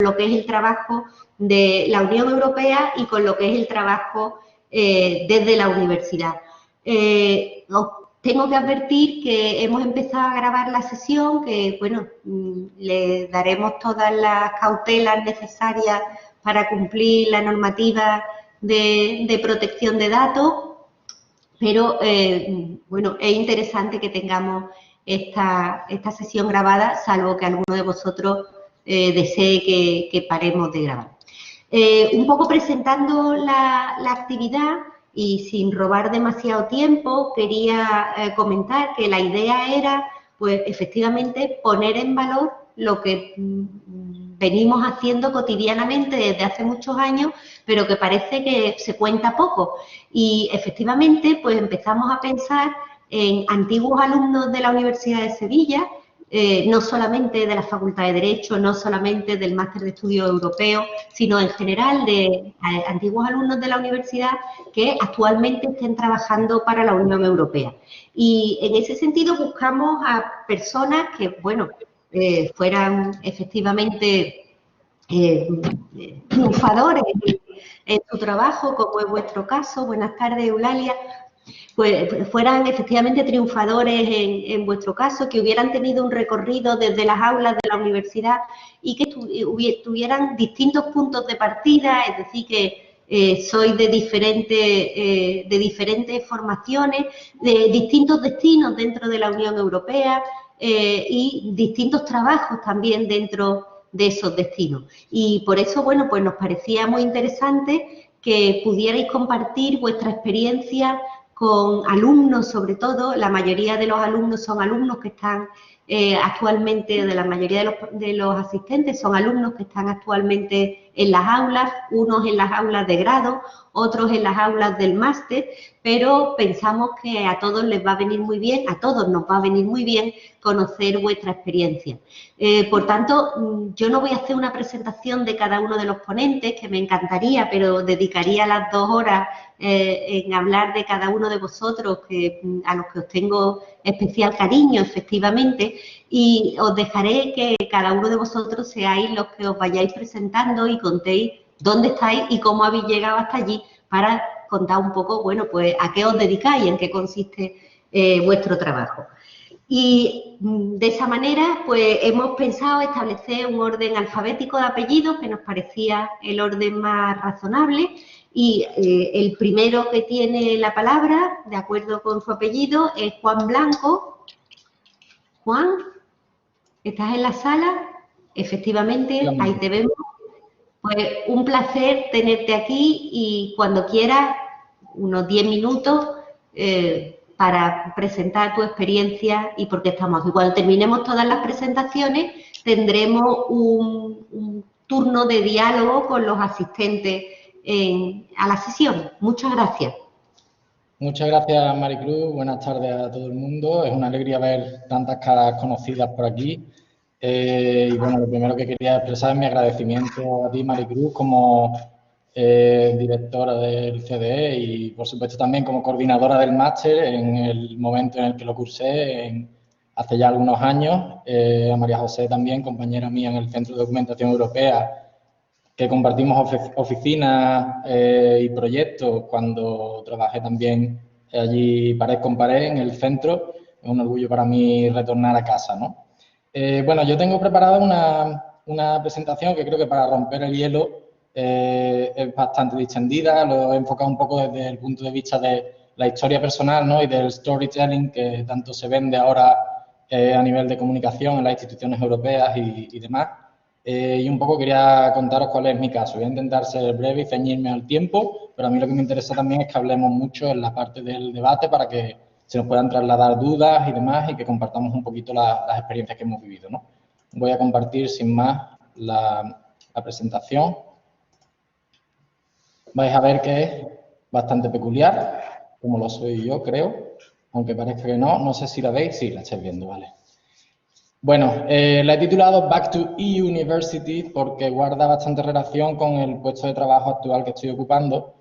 lo que es el trabajo de la Unión Europea y con lo que es el trabajo desde la universidad. Os tengo que advertir que hemos empezado a grabar la sesión, que, bueno, le daremos todas las cautelas necesarias para cumplir la normativa de protección de datos, pero, bueno, es interesante que tengamos esta sesión grabada, salvo que alguno de vosotros desee que paremos de grabar. Un poco presentando la actividad y sin robar demasiado tiempo, quería comentar que la idea era, pues, efectivamente, poner en valor lo que venimos haciendo cotidianamente desde hace muchos años, pero que parece que se cuenta poco. Y, efectivamente, pues empezamos a pensar en antiguos alumnos de la Universidad de Sevilla, no solamente de la Facultad de Derecho, no solamente del Máster de Estudios Europeos, sino en general de antiguos alumnos de la universidad que actualmente estén trabajando para la Unión Europea. Y en ese sentido buscamos a personas que, bueno, fueran efectivamente triunfadores en su trabajo, como es vuestro caso. Buenas tardes, Eulalia. Pues fueran efectivamente triunfadores en vuestro caso, que hubieran tenido un recorrido desde las aulas de la universidad y que tuvieran distintos puntos de partida, es decir, que sois de diferentes formaciones, de distintos destinos dentro de la Unión Europea y distintos trabajos también dentro de esos destinos. Y por eso, bueno, pues nos parecía muy interesante que pudierais compartir vuestra experiencia con alumnos, sobre todo. La mayoría de los alumnos son alumnos que están actualmente, de la mayoría de los asistentes, son alumnos que están actualmente en las aulas, unos en las aulas de grado, otros en las aulas del máster, pero pensamos que a todos les va a venir muy bien, a todos nos va a venir muy bien conocer vuestra experiencia. Por tanto, yo no voy a hacer una presentación de cada uno de los ponentes, que me encantaría, pero dedicaría las 2 horas en hablar de cada uno de vosotros, a los que os tengo especial cariño, efectivamente, y os dejaré que cada uno de vosotros seáis los que os vayáis presentando y contéis dónde estáis y cómo habéis llegado hasta allí, para contar un poco, bueno, pues a qué os dedicáis, en qué consiste vuestro trabajo. Y de esa manera, pues hemos pensado establecer un orden alfabético de apellidos que nos parecía el orden más razonable, y el primero que tiene la palabra, de acuerdo con su apellido, es Juan Blanco. Juan, ¿estás en la sala? Efectivamente, ahí te vemos. Pues un placer tenerte aquí, y cuando quieras, unos 10 minutos para presentar tu experiencia y por qué estamos aquí. Cuando terminemos todas las presentaciones, tendremos un turno de diálogo con los asistentes a la sesión. Muchas gracias. Muchas gracias, Maricruz. Buenas tardes a todo el mundo. Es una alegría ver tantas caras conocidas por aquí. Y bueno, lo primero que quería expresar es mi agradecimiento a ti, Maricruz, como directora del CDE y, por supuesto, también como coordinadora del máster en el momento en el que lo cursé, hace ya algunos años. A María José también, compañera mía en el Centro de Documentación Europea, que compartimos oficinas y proyectos cuando trabajé también allí pared con pared en el centro. Es un orgullo para mí retornar a casa, ¿no? Bueno, yo tengo preparada una presentación que creo que para romper el hielo es bastante distendida. Lo he enfocado un poco desde el punto de vista de la historia personal, ¿no? Y del storytelling que tanto se vende ahora a nivel de comunicación en las instituciones europeas y demás. Y un poco quería contaros cuál es mi caso. Voy a intentar ser breve y ceñirme al tiempo, pero a mí lo que me interesa también es que hablemos mucho en la parte del debate para que se nos puedan trasladar dudas y demás y que compartamos un poquito las experiencias que hemos vivido, ¿no? Voy a compartir sin más la presentación. Vais a ver que es bastante peculiar, como lo soy yo, creo, aunque parezca que no. No sé si la veis. Sí, la estáis viendo, vale. Bueno, la he titulado Back to E-University porque guarda bastante relación con el puesto de trabajo actual que estoy ocupando.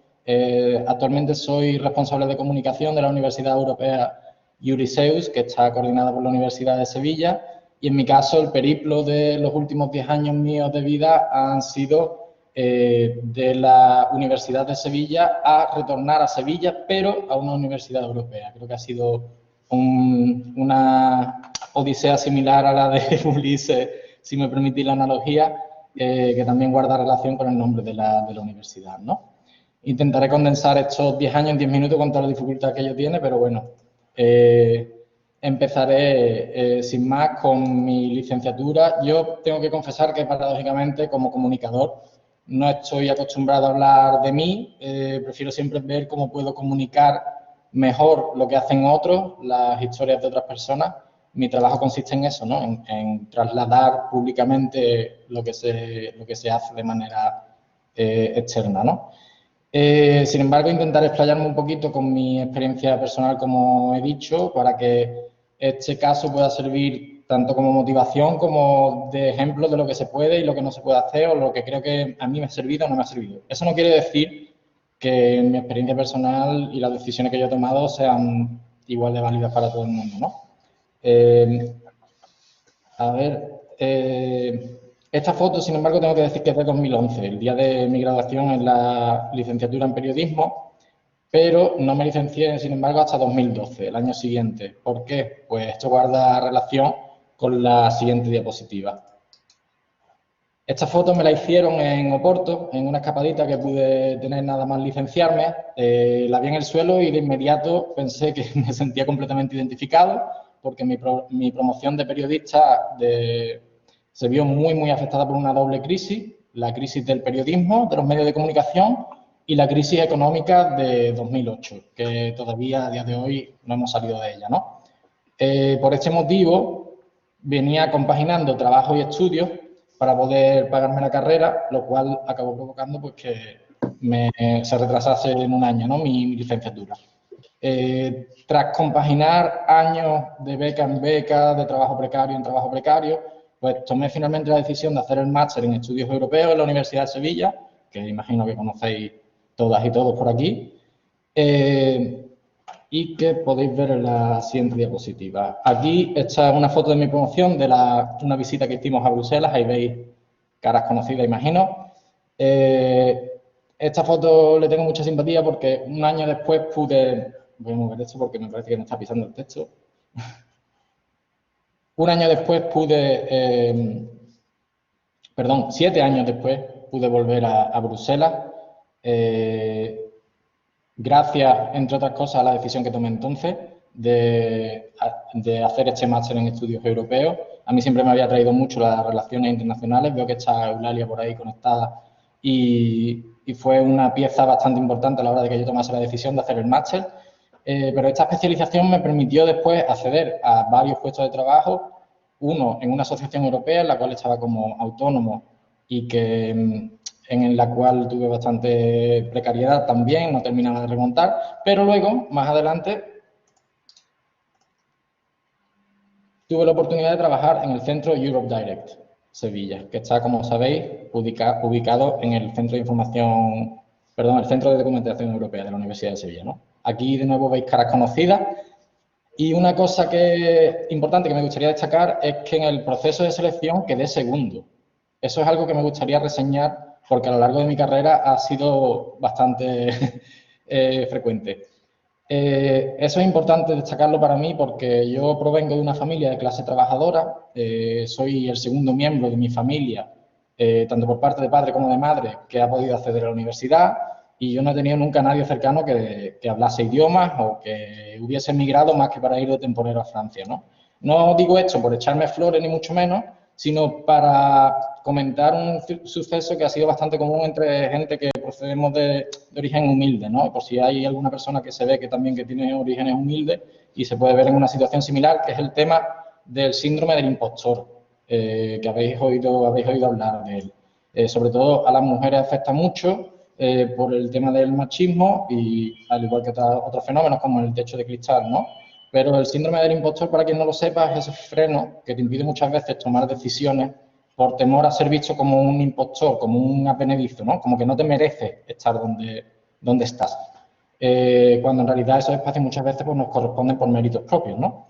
Actualmente soy responsable de comunicación de la Universidad Europea Euriceus, que está coordinada por la Universidad de Sevilla, y en mi caso el periplo de los últimos 10 años míos de vida han sido de la Universidad de Sevilla a retornar a Sevilla, pero a una universidad europea. Creo que ha sido una odisea similar a la de Ulises, si me permitís la analogía, que también guarda relación con el nombre de la universidad, ¿no? Intentaré condensar estos 10 años en 10 minutos con toda la dificultad que ello tiene, pero bueno, empezaré sin más con mi licenciatura. Yo tengo que confesar que paradójicamente como comunicador no estoy acostumbrado a hablar de mí, prefiero siempre ver cómo puedo comunicar mejor lo que hacen otros, las historias de otras personas. Mi trabajo consiste en eso, ¿no? En trasladar públicamente lo que se hace de manera externa, ¿no? Sin embargo, intentaré explayarme un poquito con mi experiencia personal, como he dicho, para que este caso pueda servir tanto como motivación como de ejemplo de lo que se puede y lo que no se puede hacer, o lo que creo que a mí me ha servido o no me ha servido. Eso no quiere decir que mi experiencia personal y las decisiones que yo he tomado sean igual de válidas para todo el mundo, ¿no? Esta foto, sin embargo, tengo que decir que es de 2011, el día de mi graduación en la licenciatura en periodismo, pero no me licencié, sin embargo, hasta 2012, el año siguiente. ¿Por qué? Pues esto guarda relación con la siguiente diapositiva. Esta foto me la hicieron en Oporto, en una escapadita que pude tener nada más licenciarme. La vi en el suelo y de inmediato pensé que me sentía completamente identificado, porque mi promoción de periodista se vio muy afectada por una doble crisis, la crisis del periodismo, de los medios de comunicación, y la crisis económica de 2008, que todavía a día de hoy no hemos salido de ella, ¿no? Por este motivo, venía compaginando trabajo y estudios para poder pagarme la carrera, lo cual acabó provocando pues, que se retrasase en un año, ¿no? mi licenciatura. Tras compaginar años de beca en beca, de trabajo precario en trabajo precario, pues tomé finalmente la decisión de hacer el máster en estudios europeos en la Universidad de Sevilla, que imagino que conocéis todas y todos por aquí, y que podéis ver en la siguiente diapositiva. Aquí está una foto de mi promoción de una visita que hicimos a Bruselas, ahí veis caras conocidas, imagino. Esta foto le tengo mucha simpatía porque un año después pude... Voy a mover esto porque me parece que me está pisando el texto. Un año después pude... 7 años después pude volver a Bruselas. Gracias, entre otras cosas, a la decisión que tomé entonces de hacer este máster en estudios europeos. A mí siempre me había traído mucho las relaciones internacionales. Veo que está Eulalia por ahí conectada y fue una pieza bastante importante a la hora de que yo tomase la decisión de hacer el máster. Pero esta especialización me permitió después acceder a varios puestos de trabajo, uno en una asociación europea en la cual estaba como autónomo y en la cual tuve bastante precariedad también, no terminaba de remontar, pero luego, más adelante, tuve la oportunidad de trabajar en el centro Europe Direct Sevilla, que está, como sabéis, ubicado en el centro de información, perdón, el Centro de Documentación Europea de la Universidad de Sevilla, ¿no? Aquí, de nuevo, veis caras conocidas. Y una cosa importante que me gustaría destacar es que en el proceso de selección quedé segundo. Eso es algo que me gustaría reseñar porque a lo largo de mi carrera ha sido bastante frecuente. Eso es importante destacarlo para mí porque yo provengo de una familia de clase trabajadora, soy el segundo miembro de mi familia, tanto por parte de padre como de madre, que ha podido acceder a la universidad, y yo no he tenido nunca a nadie cercano que hablase idiomas o que hubiese emigrado más que para ir de temporero a Francia, ¿no? No digo esto por echarme flores ni mucho menos, sino para comentar un suceso que ha sido bastante común entre gente que procedemos de origen humilde, ¿no? Por si hay alguna persona que se ve que también tiene orígenes humildes y se puede ver en una situación similar, que es el tema del síndrome del impostor, que habéis oído hablar de él. Sobre todo a las mujeres afecta mucho por el tema del machismo y al igual que otros fenómenos como el techo de cristal, ¿no? Pero el síndrome del impostor, para quien no lo sepa, es ese freno que te impide muchas veces tomar decisiones por temor a ser visto como un impostor, como un advenedizo, ¿no? Como que no te mereces estar donde estás. Cuando en realidad esos espacios muchas veces pues, nos corresponden por méritos propios, ¿no?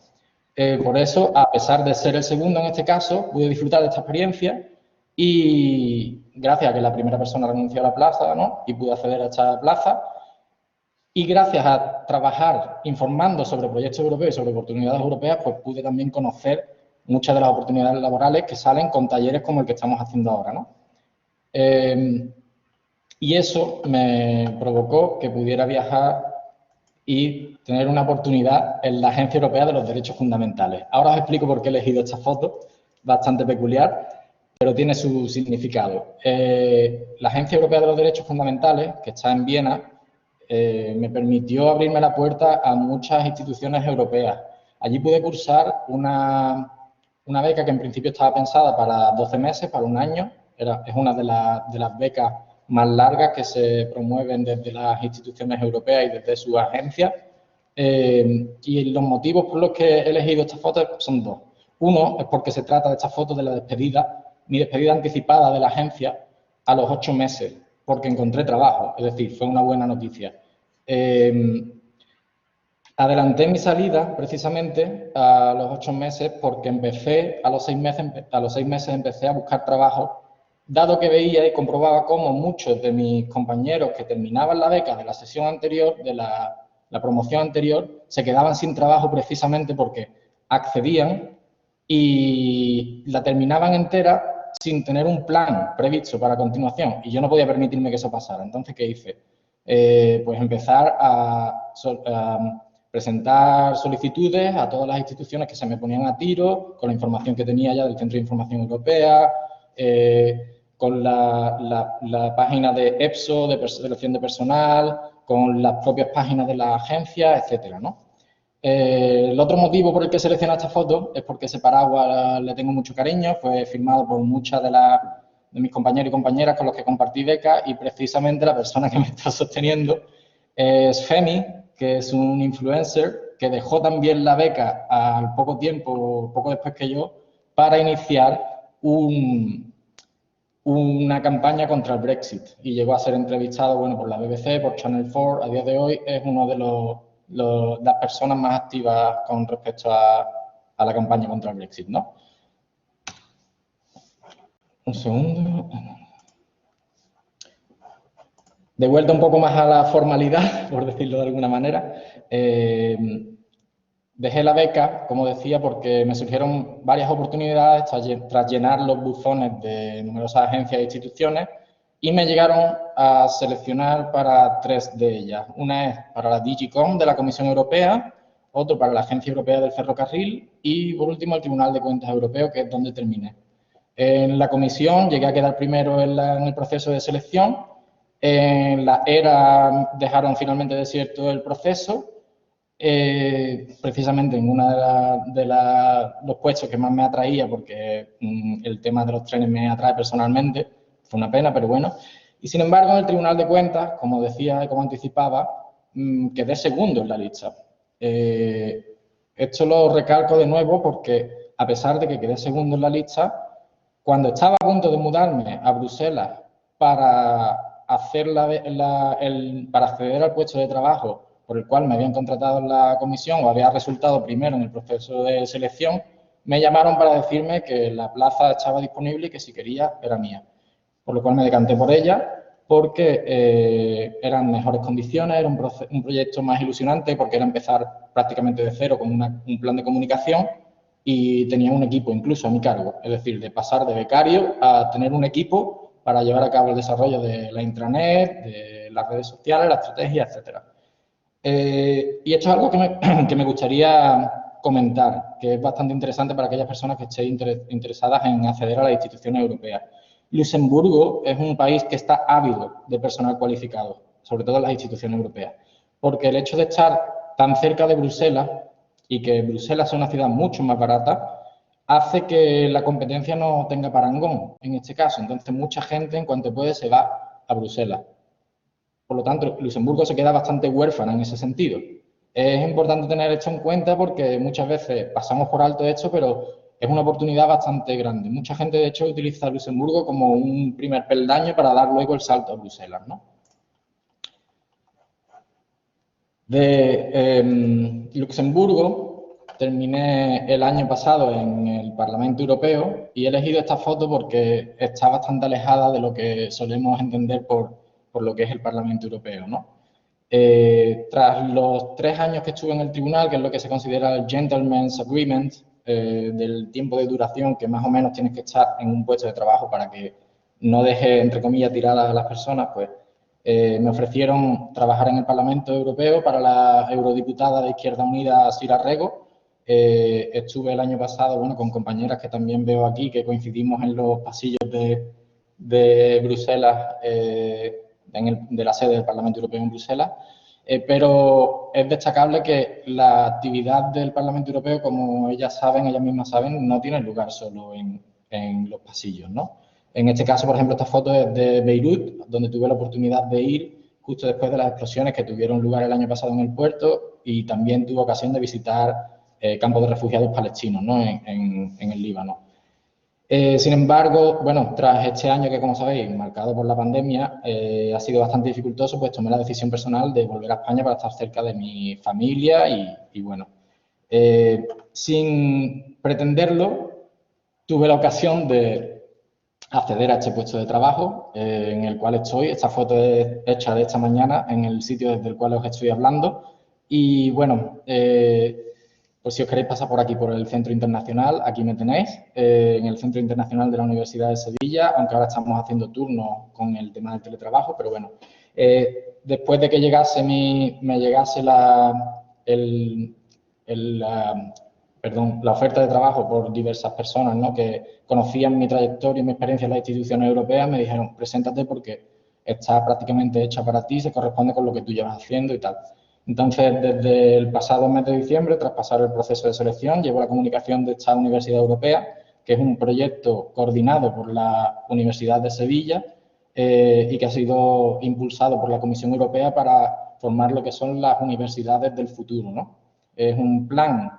Por eso, a pesar de ser el segundo en este caso, pude disfrutar de esta experiencia y gracias a que la primera persona renunció a la plaza, ¿no? Y pude acceder a esta plaza, y gracias a trabajar informando sobre proyectos europeos y sobre oportunidades europeas, pues pude también conocer muchas de las oportunidades laborales que salen con talleres como el que estamos haciendo ahora, ¿no? Y eso me provocó que pudiera viajar y tener una oportunidad en la Agencia Europea de los Derechos Fundamentales. Ahora os explico por qué he elegido esta foto, bastante peculiar, pero tiene su significado. La Agencia Europea de los Derechos Fundamentales, que está en Viena, me permitió abrirme la puerta a muchas instituciones europeas. Allí pude cursar una beca que en principio estaba pensada para 12 meses, para un año. Es una de las becas más largas que se promueven desde las instituciones europeas y desde sus agencias. Y los motivos por los que he elegido esta foto son dos. Uno es porque se trata de esta foto de la despedida, mi despedida anticipada de la agencia a los 8 meses, porque encontré trabajo, es decir, fue una buena noticia. Adelanté mi salida precisamente a los 8 meses porque empecé a los 6 meses empecé a buscar trabajo, dado que veía y comprobaba cómo muchos de mis compañeros que terminaban la beca de la sesión anterior, de la promoción anterior, se quedaban sin trabajo precisamente porque accedían y la terminaban entera sin tener un plan previsto para continuación, y yo no podía permitirme que eso pasara. Entonces, ¿qué hice? Pues empezar a presentar solicitudes a todas las instituciones que se me ponían a tiro, con la información que tenía ya del Centro de Información Europea, con la página de EPSO, de selección de personal, con las propias páginas de la agencia, etcétera, ¿no? El otro motivo por el que seleccioné esta foto es porque ese paraguas le tengo mucho cariño, fue firmado por muchas de mis compañeros y compañeras con los que compartí becas, y precisamente la persona que me está sosteniendo es Femi, que es un influencer que dejó también la beca al poco tiempo, poco después que yo, para iniciar una campaña contra el Brexit, y llegó a ser entrevistado, bueno, por la BBC, por Channel 4. A día de hoy es uno de las personas más activas con respecto a la campaña contra el Brexit, ¿no? Un segundo. De vuelta un poco más a la formalidad, por decirlo de alguna manera. Dejé la beca, como decía, porque me surgieron varias oportunidades tras llenar los buzones de numerosas agencias e instituciones, y me llegaron a seleccionar para 3 de ellas. Una es para la DG COM de la Comisión Europea, otro para la Agencia Europea del Ferrocarril y, por último, el Tribunal de Cuentas Europeo, que es donde terminé. En la comisión llegué a quedar primero en el proceso de selección. En la ERA dejaron finalmente desierto el proceso. Precisamente en uno de los puestos que más me atraía, porque el tema de los trenes me atrae personalmente, fue una pena, pero bueno. Y sin embargo, en el Tribunal de Cuentas, como decía y como anticipaba, quedé segundo en la lista. Esto lo recalco de nuevo porque, a pesar de que quedé segundo en la lista, cuando estaba a punto de mudarme a Bruselas para acceder al puesto de trabajo por el cual me habían contratado en la comisión o había resultado primero en el proceso de selección, me llamaron para decirme que la plaza estaba disponible y que si quería era mía. Por lo cual me decanté por ella porque eran mejores condiciones, era un proyecto más ilusionante porque era empezar prácticamente de cero con un plan de comunicación, y tenía un equipo incluso a mi cargo, es decir, de pasar de becario a tener un equipo para llevar a cabo el desarrollo de la intranet, de las redes sociales, la estrategia, etcétera. Y esto es algo que me gustaría comentar, que es bastante interesante para aquellas personas que estén interesadas en acceder a las instituciones europeas. Luxemburgo es un país que está ávido de personal cualificado, sobre todo en las instituciones europeas, porque el hecho de estar tan cerca de Bruselas y que Bruselas es una ciudad mucho más barata, hace que la competencia no tenga parangón en este caso. Entonces, mucha gente, en cuanto puede, se va a Bruselas. Por lo tanto, Luxemburgo se queda bastante huérfana en ese sentido. Es importante tener esto en cuenta porque muchas veces pasamos por alto esto, pero es una oportunidad bastante grande. Mucha gente, de hecho, utiliza Luxemburgo como un primer peldaño para dar luego el salto a Bruselas, ¿no? De Luxemburgo terminé el año pasado en el Parlamento Europeo y he elegido esta foto porque está bastante alejada de lo que solemos entender por lo que es el Parlamento Europeo, ¿no? Tras los 3 años que estuve en el tribunal, que es lo que se considera el Gentleman's Agreement, del tiempo de duración que más o menos tienes que estar en un puesto de trabajo para que no deje, entre comillas, tiradas a las personas, pues me ofrecieron trabajar en el Parlamento Europeo para la eurodiputada de Izquierda Unida, Sira Rego. Estuve el año pasado, bueno, con compañeras que también veo aquí, que coincidimos en los pasillos de Bruselas, de la sede del Parlamento Europeo en Bruselas, pero es destacable que la actividad del Parlamento Europeo, como ellas mismas saben, no tiene lugar solo en los pasillos, ¿no? En este caso, por ejemplo, esta foto es de Beirut, donde tuve la oportunidad de ir justo después de las explosiones que tuvieron lugar el año pasado en el puerto, y también tuve ocasión de visitar campos de refugiados palestinos, ¿no? en el Líbano. Sin embargo, bueno, tras este año que, como sabéis, marcado por la pandemia, ha sido bastante dificultoso, pues tomé la decisión personal de volver a España para estar cerca de mi familia y bueno, sin pretenderlo, tuve la ocasión de acceder a este puesto de trabajo en el cual estoy. Esta foto es hecha de esta mañana en el sitio desde el cual os estoy hablando. Y bueno, pues si os queréis pasar por aquí, por el Centro Internacional, aquí me tenéis, en el Centro Internacional de la Universidad de Sevilla, aunque ahora estamos haciendo turnos con el tema del teletrabajo, pero bueno, después de que me llegase la oferta de trabajo por diversas personas, ¿no?, que conocían mi trayectoria y mi experiencia en las instituciones europeas, me dijeron, preséntate porque está prácticamente hecha para ti, se corresponde con lo que tú llevas haciendo y tal. Entonces, desde el pasado mes de diciembre, tras pasar el proceso de selección, llevo la comunicación de esta Universidad Europea, que es un proyecto coordinado por la Universidad de Sevilla y que ha sido impulsado por la Comisión Europea para formar lo que son las universidades del futuro, ¿no? Es un plan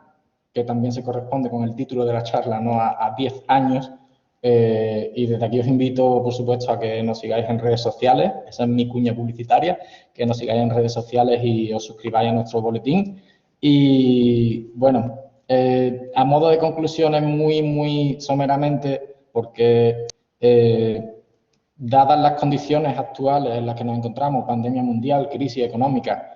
que también se corresponde con el título de la charla, ¿no?, a 10 años. Y desde aquí os invito, por supuesto, a que nos sigáis en redes sociales. Esa es mi cuña publicitaria, que nos sigáis en redes sociales y os suscribáis a nuestro boletín. Y, bueno, a modo de conclusiones, muy someramente, porque dadas las condiciones actuales en las que nos encontramos, pandemia mundial, crisis económica,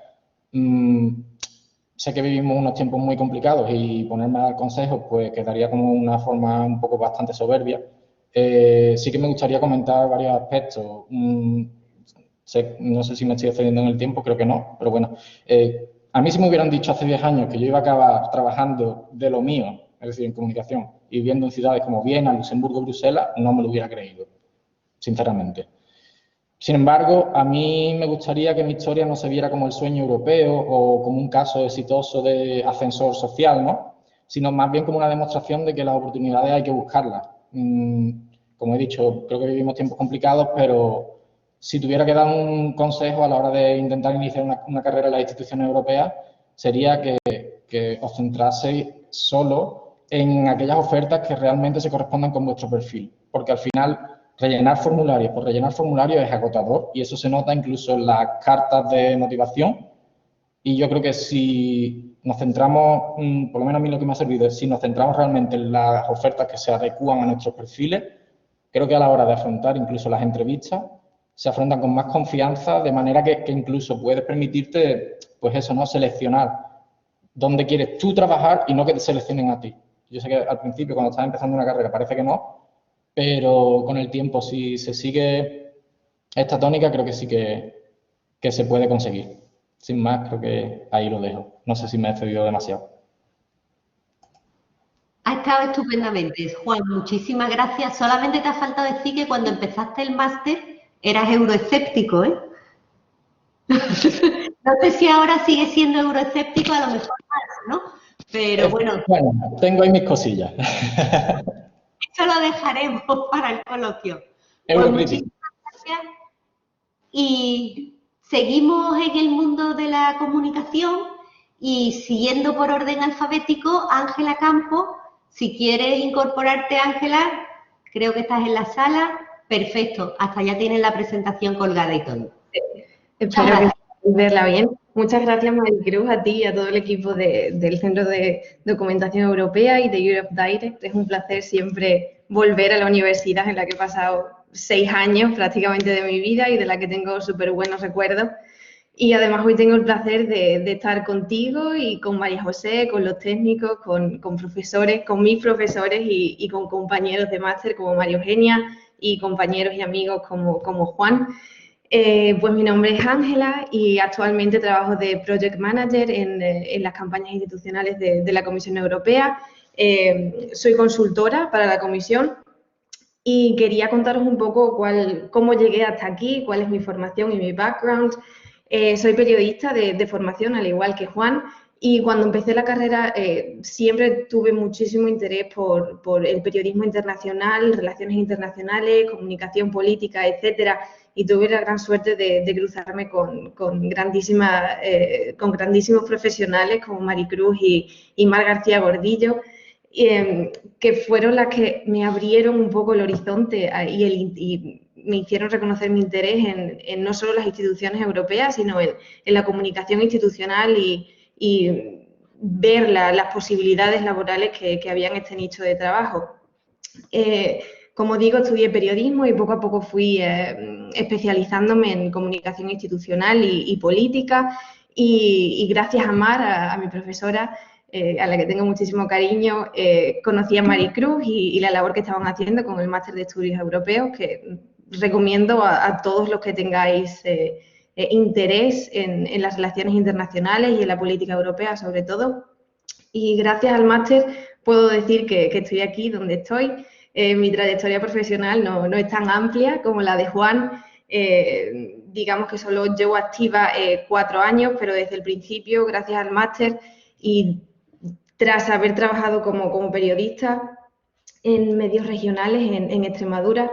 sé que vivimos unos tiempos muy complicados y ponerme a dar consejos pues quedaría como una forma un poco bastante soberbia. Sí que me gustaría comentar varios aspectos. No sé si me estoy excediendo en el tiempo, creo que no, pero bueno. A mí si me hubieran dicho hace 10 años que yo iba a acabar trabajando de lo mío, es decir, en comunicación, y viviendo en ciudades como Viena, Luxemburgo, Bruselas, no me lo hubiera creído, sinceramente. Sin embargo, a mí me gustaría que mi historia no se viera como el sueño europeo o como un caso exitoso de ascensor social, ¿no?, sino más bien como una demostración de que las oportunidades hay que buscarlas. Como he dicho, creo que vivimos tiempos complicados, pero si tuviera que dar un consejo a la hora de intentar iniciar una carrera en las instituciones europeas, sería que os centraseis solo en aquellas ofertas que realmente se correspondan con vuestro perfil, porque al final rellenar formularios por rellenar formularios es agotador y eso se nota incluso en las cartas de motivación. Y yo creo que si nos centramos, por lo menos a mí lo que me ha servido es si nos centramos realmente en las ofertas que se adecúan a nuestros perfiles, creo que a la hora de afrontar incluso las entrevistas se afrontan con más confianza, de manera que incluso puedes permitirte, pues eso, ¿no?, seleccionar dónde quieres tú trabajar y no que te seleccionen a ti. Yo sé que al principio, cuando estás empezando una carrera, parece que no, pero con el tiempo, si se sigue esta tónica, creo que sí que se puede conseguir. Sin más, creo que ahí lo dejo. No sé si me he excedido demasiado. Ha estado estupendamente, Juan. Muchísimas gracias. Solamente te ha faltado decir que cuando empezaste el máster eras euroescéptico, ¿eh? No sé si ahora sigues siendo euroescéptico, a lo mejor más, ¿no? Pero bueno. Bueno, tengo ahí mis cosillas. Eso lo dejaremos para el coloquio. Pues muchísimas gracias. Y seguimos en el mundo de la comunicación y siguiendo por orden alfabético, Ángela Campos. Si quieres incorporarte, Ángela, creo que estás en la sala. Perfecto, hasta ya tienes la presentación colgada y todo. Espero que verla bien. Muchas gracias, Maricruz, a ti y a todo el equipo del Centro de Documentación Europea y de Europe Direct. Es un placer siempre volver a la universidad en la que he pasado 6 años prácticamente de mi vida y de la que tengo súper buenos recuerdos. Y además hoy tengo el placer de estar contigo y con María José, con los técnicos, con profesores, con mis profesores y con compañeros de máster como María Eugenia y compañeros y amigos como Juan. Pues mi nombre es Ángela y actualmente trabajo de Project Manager en las campañas institucionales de la Comisión Europea. Soy consultora para la Comisión y quería contaros un poco cómo llegué hasta aquí, cuál es mi formación y mi background. Soy periodista de formación, al igual que Juan, y cuando empecé la carrera siempre tuve muchísimo interés por el periodismo internacional, relaciones internacionales, comunicación política, etcétera, y tuve la gran suerte de cruzarme con grandísimos profesionales como Maricruz y Mar García Gordillo, que fueron las que me abrieron un poco el horizonte y me hicieron reconocer mi interés en no solo las instituciones europeas, sino en la comunicación institucional y ver las posibilidades laborales que había en este nicho de trabajo. Como digo, estudié periodismo y poco a poco fui especializándome en comunicación institucional y política y gracias a Mar, a mi profesora, a la que tengo muchísimo cariño, conocí a Maricruz y la labor que estaban haciendo con el Máster de Estudios Europeos, que recomiendo a todos los que tengáis interés en las relaciones internacionales y en la política europea sobre todo. Y gracias al máster puedo decir que estoy aquí donde estoy. Mi trayectoria profesional no es tan amplia como la de Juan. Digamos que solo llevo activa 4 años, pero desde el principio, gracias al máster y tras haber trabajado como periodista en medios regionales en Extremadura,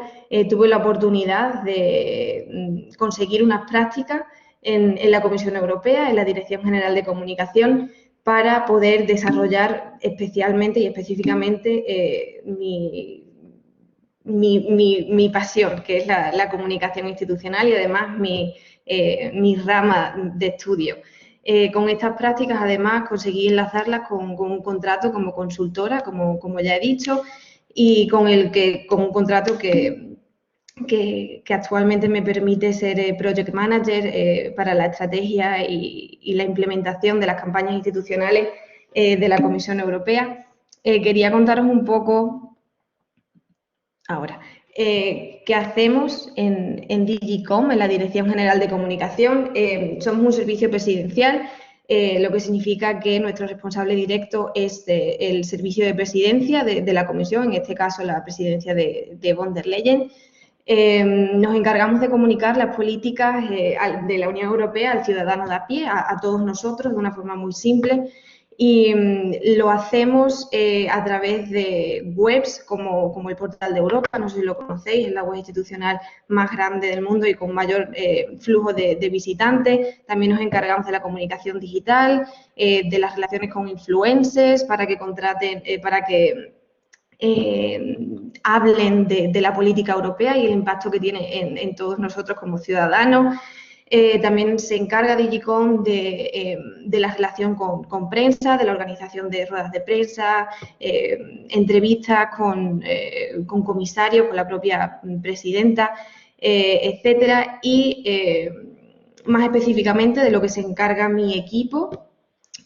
tuve la oportunidad de conseguir unas prácticas en la Comisión Europea, en la Dirección General de Comunicación, para poder desarrollar especialmente y específicamente mi pasión, que es la comunicación institucional y además mi rama de estudio. Con estas prácticas, además, conseguí enlazarlas con un contrato como consultora, como ya he dicho, y con un contrato que actualmente me permite ser Project Manager para la estrategia y la implementación de las campañas institucionales de la Comisión Europea. Quería contaros un poco ahora qué hacemos en Digicom, en la Dirección General de Comunicación. Somos un servicio presidencial, lo que significa que nuestro responsable directo es el servicio de presidencia de la Comisión, en este caso la presidencia de von der Leyen. Nos encargamos de comunicar las políticas de la Unión Europea al ciudadano de a pie, a todos nosotros, de una forma muy simple. Y lo hacemos a través de webs como el Portal de Europa, no sé si lo conocéis, es la web institucional más grande del mundo y con mayor flujo de visitantes. También nos encargamos de la comunicación digital, de las relaciones con influencers, para que contraten, hablen de la política europea y el impacto que tiene en todos nosotros como ciudadanos. También se encarga Digicom de la relación con prensa, de la organización de ruedas de prensa, entrevistas con comisarios, con la propia presidenta, etcétera. Y más específicamente de lo que se encarga mi equipo,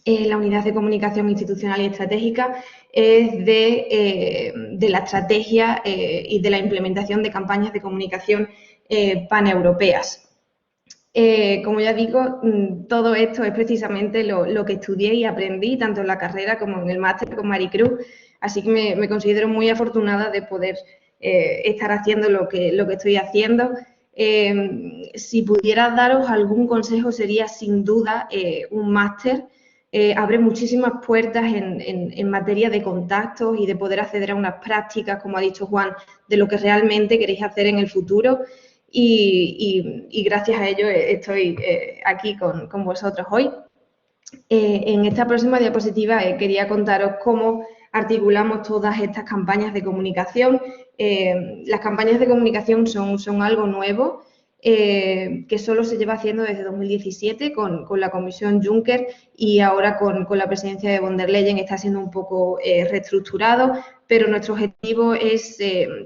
la unidad de comunicación institucional y estratégica, es de la estrategia y de la implementación de campañas de comunicación paneuropeas. Como ya digo, todo esto es precisamente lo que estudié y aprendí, tanto en la carrera como en el máster con Maricruz, así que me considero muy afortunada de poder estar haciendo lo que estoy haciendo. Si pudiera daros algún consejo, sería sin duda un máster. Abre muchísimas puertas en materia de contactos y de poder acceder a unas prácticas, como ha dicho Juan, de lo que realmente queréis hacer en el futuro. Y gracias a ello estoy aquí con vosotros hoy. En esta próxima diapositiva quería contaros cómo articulamos todas estas campañas de comunicación. Las campañas de comunicación son algo nuevo. que solo se lleva haciendo desde 2017 con la Comisión Juncker, y ahora con la presidencia de von der Leyen está siendo un poco reestructurado, pero nuestro objetivo es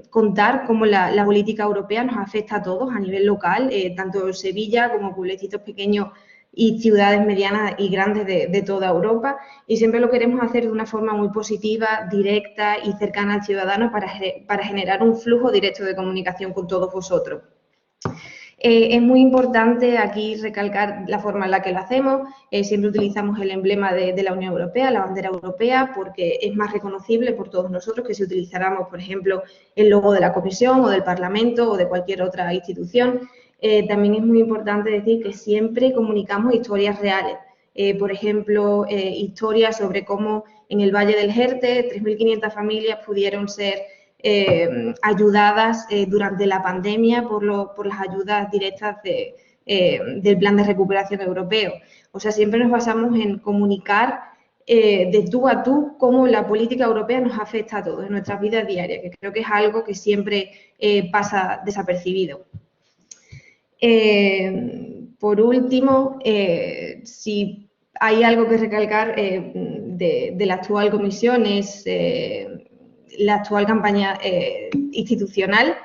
contar cómo la política europea nos afecta a todos a nivel local, tanto Sevilla como pueblecitos pequeños y ciudades medianas y grandes de toda Europa, y siempre lo queremos hacer de una forma muy positiva, directa y cercana al ciudadano para generar un flujo directo de comunicación con todos vosotros. Es muy importante aquí recalcar la forma en la que lo hacemos. Siempre utilizamos el emblema de la Unión Europea, la bandera europea, porque es más reconocible por todos nosotros que si utilizáramos, por ejemplo, el logo de la Comisión o del Parlamento o de cualquier otra institución. También es muy importante decir que siempre comunicamos historias reales. Por ejemplo, historias sobre cómo en el Valle del Jerte 3.500 familias pudieron ser ayudadas durante la pandemia por las ayudas directas del Plan de Recuperación Europeo. O sea, siempre nos basamos en comunicar de tú a tú cómo la política europea nos afecta a todos en nuestras vidas diarias, que creo que es algo que siempre pasa desapercibido. Por último, si hay algo que recalcar de la actual comisión es la actual campaña institucional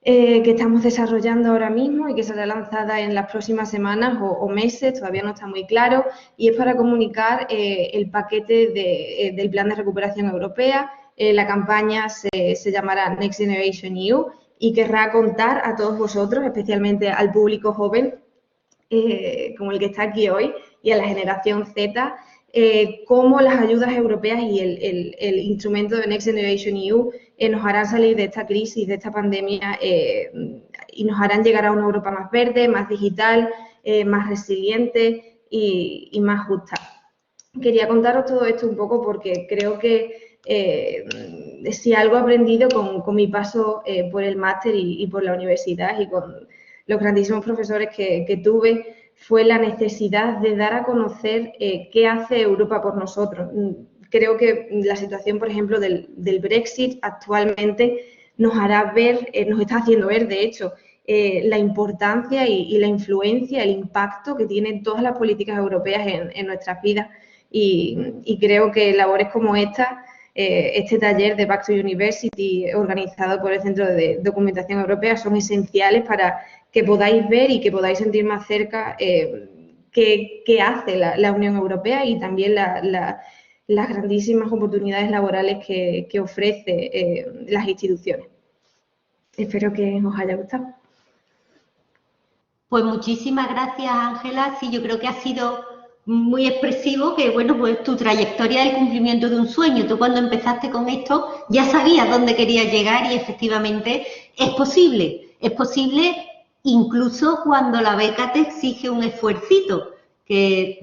que estamos desarrollando ahora mismo y que será lanzada en las próximas semanas o meses, todavía no está muy claro, y es para comunicar el paquete del Plan de Recuperación Europea. La campaña se llamará Next Generation EU y querrá contar a todos vosotros, especialmente al público joven, como el que está aquí hoy, y a la generación Z, cómo las ayudas europeas y el instrumento de Next Generation EU nos harán salir de esta crisis, de esta pandemia, y nos harán llegar a una Europa más verde, más digital, más resiliente y más justa. Quería contaros todo esto un poco porque creo que si algo he aprendido con mi paso por el máster y por la universidad y con los grandísimos profesores que tuve, fue la necesidad de dar a conocer qué hace Europa por nosotros. Creo que la situación, por ejemplo, del Brexit actualmente nos hará ver, nos está haciendo ver, de hecho, la importancia y la influencia, el impacto que tienen todas las políticas europeas en nuestras vidas. Y creo que labores como esta, este taller de Back to University organizado por el Centro de Documentación Europea, son esenciales para que podáis ver y que podáis sentir más cerca qué hace la Unión Europea y también las grandísimas oportunidades laborales que ofrece las instituciones. Espero que os haya gustado. Pues muchísimas gracias, Ángela. Sí, yo creo que ha sido muy expresivo, que bueno, pues tu trayectoria del cumplimiento de un sueño. Tú cuando empezaste con esto ya sabías dónde querías llegar y efectivamente es posible. Es posible incluso cuando la beca te exige un esfuercito, que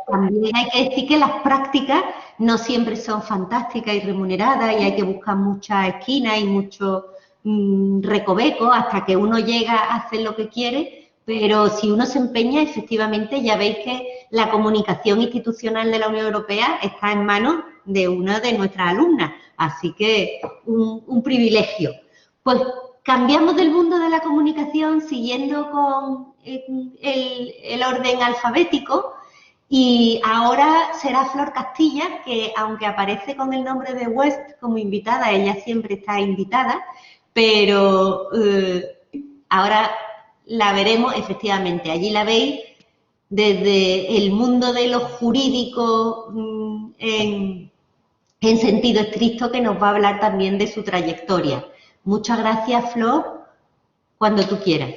también hay que decir que las prácticas no siempre son fantásticas y remuneradas y hay que buscar muchas esquinas y muchos recovecos hasta que uno llega a hacer lo que quiere. Pero si uno se empeña, efectivamente, ya veis que la comunicación institucional de la Unión Europea está en manos de una de nuestras alumnas. Así que un privilegio. Pues cambiamos del mundo de la comunicación siguiendo con el orden alfabético y ahora será Flor Castilla, que aunque aparece con el nombre de West como invitada, ella siempre está invitada, pero ahora la veremos efectivamente. Allí la veis desde el mundo de lo jurídico en sentido estricto, que nos va a hablar también de su trayectoria. Muchas gracias, Flor, cuando tú quieras.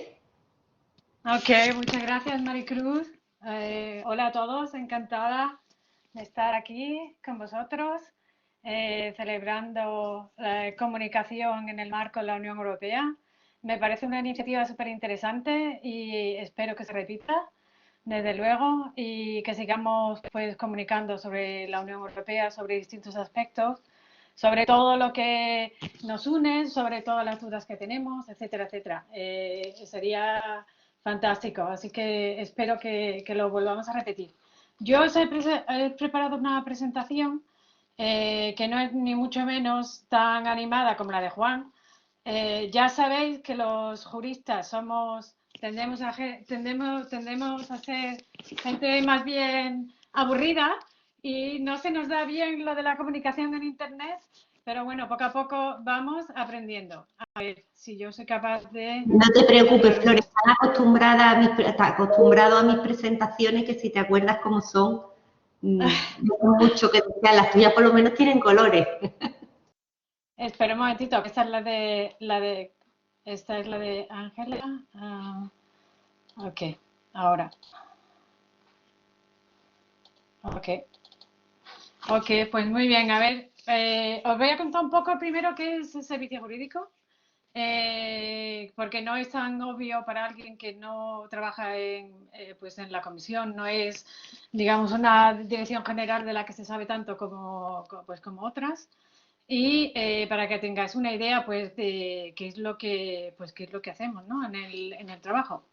Ok, muchas gracias, Maricruz. Hola a todos, encantada de estar aquí con vosotros, celebrando la comunicación en el marco de la Unión Europea. Me parece una iniciativa súper interesante y espero que se repita, desde luego, y que sigamos pues comunicando sobre la Unión Europea, sobre distintos aspectos, sobre todo lo que nos une, sobre todas las dudas que tenemos, etcétera, etcétera. Sería fantástico, así que espero que lo volvamos a repetir. Yo os he preparado una presentación que no es ni mucho menos tan animada como la de Juan, Ya sabéis que los juristas tendemos a ser gente más bien aburrida y no se nos da bien lo de la comunicación en Internet, pero bueno, poco a poco vamos aprendiendo. A ver si yo soy capaz de... No te preocupes, Flor, estás acostumbrado a mis presentaciones, que si te acuerdas cómo son, no tengo mucho que decir. Las tuyas por lo menos tienen colores. Espera un momentito, que esta es esta es la de Ángela. Ok, ahora. Ok, pues muy bien. A ver, os voy a contar un poco primero qué es el servicio jurídico, porque no es tan obvio para alguien que no trabaja pues en la comisión, no es, digamos, una dirección general de la que se sabe tanto como otras. Y para que tengáis una idea, pues, de qué es lo que hacemos, ¿no? en el trabajo.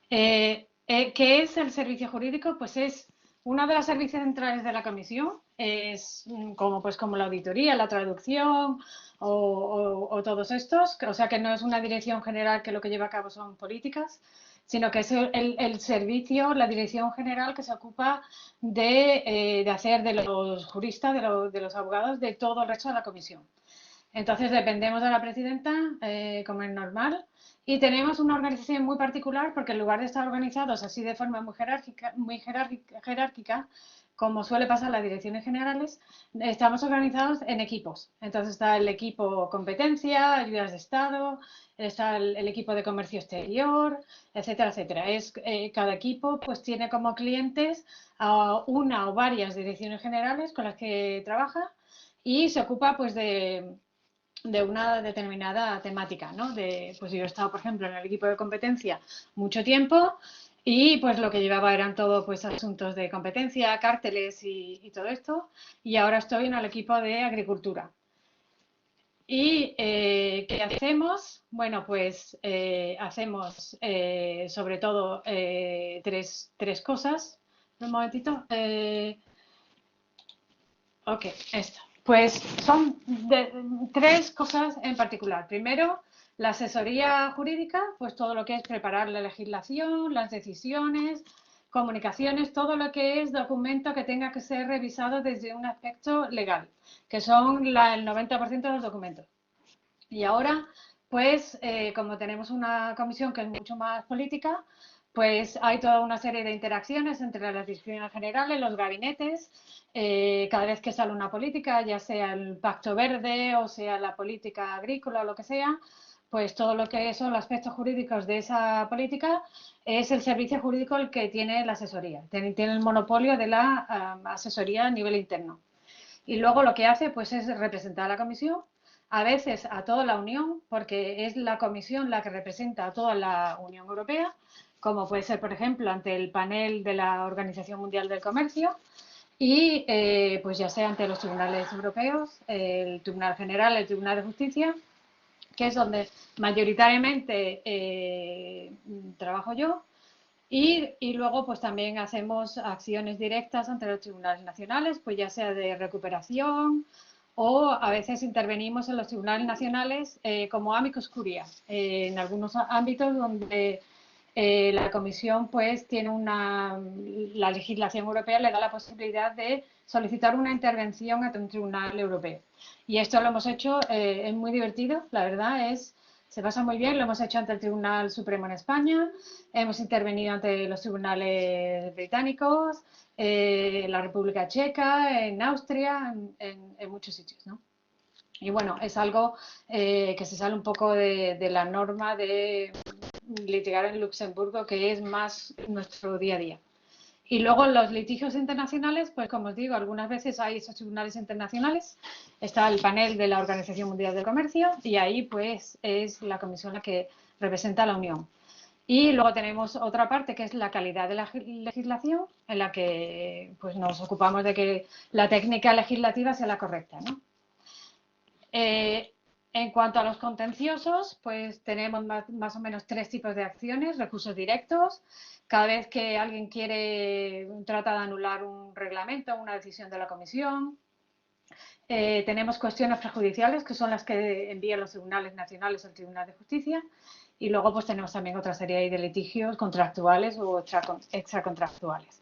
¿Qué es el servicio jurídico? Pues es uno de los servicios centrales de la comisión. Es como la auditoría, la traducción o todos estos. O sea que no es una dirección general que lo que lleva a cabo son políticas, sino que es el servicio, la dirección general que se ocupa de hacer de los juristas, de los abogados, de todo el resto de la comisión. Entonces dependemos de la presidenta, como es normal, y tenemos una organización muy particular porque en lugar de estar organizados así de forma muy jerárquica, como suele pasar en las direcciones generales, estamos organizados en equipos. Entonces está el equipo competencia, ayudas de Estado, está el equipo de comercio exterior, etcétera, etcétera. Cada equipo pues tiene como clientes a una o varias direcciones generales con las que trabaja y se ocupa pues de una determinada temática, ¿no? Pues yo he estado, por ejemplo, en el equipo de competencia mucho tiempo y pues lo que llevaba eran todo pues asuntos de competencia, cárteles y todo esto, y ahora estoy en el equipo de agricultura. ¿Y qué hacemos? Bueno, pues hacemos sobre todo tres cosas. Un momentito. Ok, esto. Pues son tres cosas en particular. Primero, la asesoría jurídica, pues todo lo que es preparar la legislación, las decisiones, comunicaciones, todo lo que es documento que tenga que ser revisado desde un aspecto legal, que son el 90% de los documentos. Y ahora, pues, como tenemos una comisión que es mucho más política, pues hay toda una serie de interacciones entre las direcciones generales, los gabinetes, cada vez que sale una política, ya sea el Pacto Verde o sea la política agrícola o lo que sea, pues todo lo que son los aspectos jurídicos de esa política es el servicio jurídico el que tiene la asesoría, tiene el monopolio de la asesoría a nivel interno. Y luego lo que hace pues es representar a la comisión, a veces a toda la Unión, porque es la comisión la que representa a toda la Unión Europea, como puede ser, por ejemplo, ante el panel de la Organización Mundial del Comercio y pues ya sea ante los tribunales europeos, el Tribunal General, el Tribunal de Justicia, que es donde mayoritariamente trabajo yo. Y luego pues también hacemos acciones directas ante los tribunales nacionales, pues ya sea de recuperación o a veces intervenimos en los tribunales nacionales como amicus curia, en algunos ámbitos donde la Comisión pues tiene la legislación europea le da la posibilidad de solicitar una intervención ante un tribunal europeo. Y esto lo hemos hecho, es muy divertido, la verdad se pasa muy bien, lo hemos hecho ante el Tribunal Supremo en España, hemos intervenido ante los tribunales británicos, la República Checa, en Austria, en muchos sitios, ¿no? Y bueno, es algo que se sale un poco de la norma de litigar en Luxemburgo, que es más nuestro día a día. Y luego los litigios internacionales, pues como os digo, algunas veces hay esos tribunales internacionales, está el panel de la Organización Mundial del Comercio y ahí pues es la comisión la que representa a la Unión. Y luego tenemos otra parte que es la calidad de la legislación, en la que pues nos ocupamos de que la técnica legislativa sea la correcta, ¿no? En cuanto a los contenciosos, pues tenemos más o menos tres tipos de acciones: recursos directos, cada vez que alguien trata de anular un reglamento, una decisión de la comisión, Tenemos cuestiones prejudiciales, que son las que envían los tribunales nacionales al Tribunal de Justicia. Y luego pues tenemos también otra serie de litigios contractuales o extracontractuales.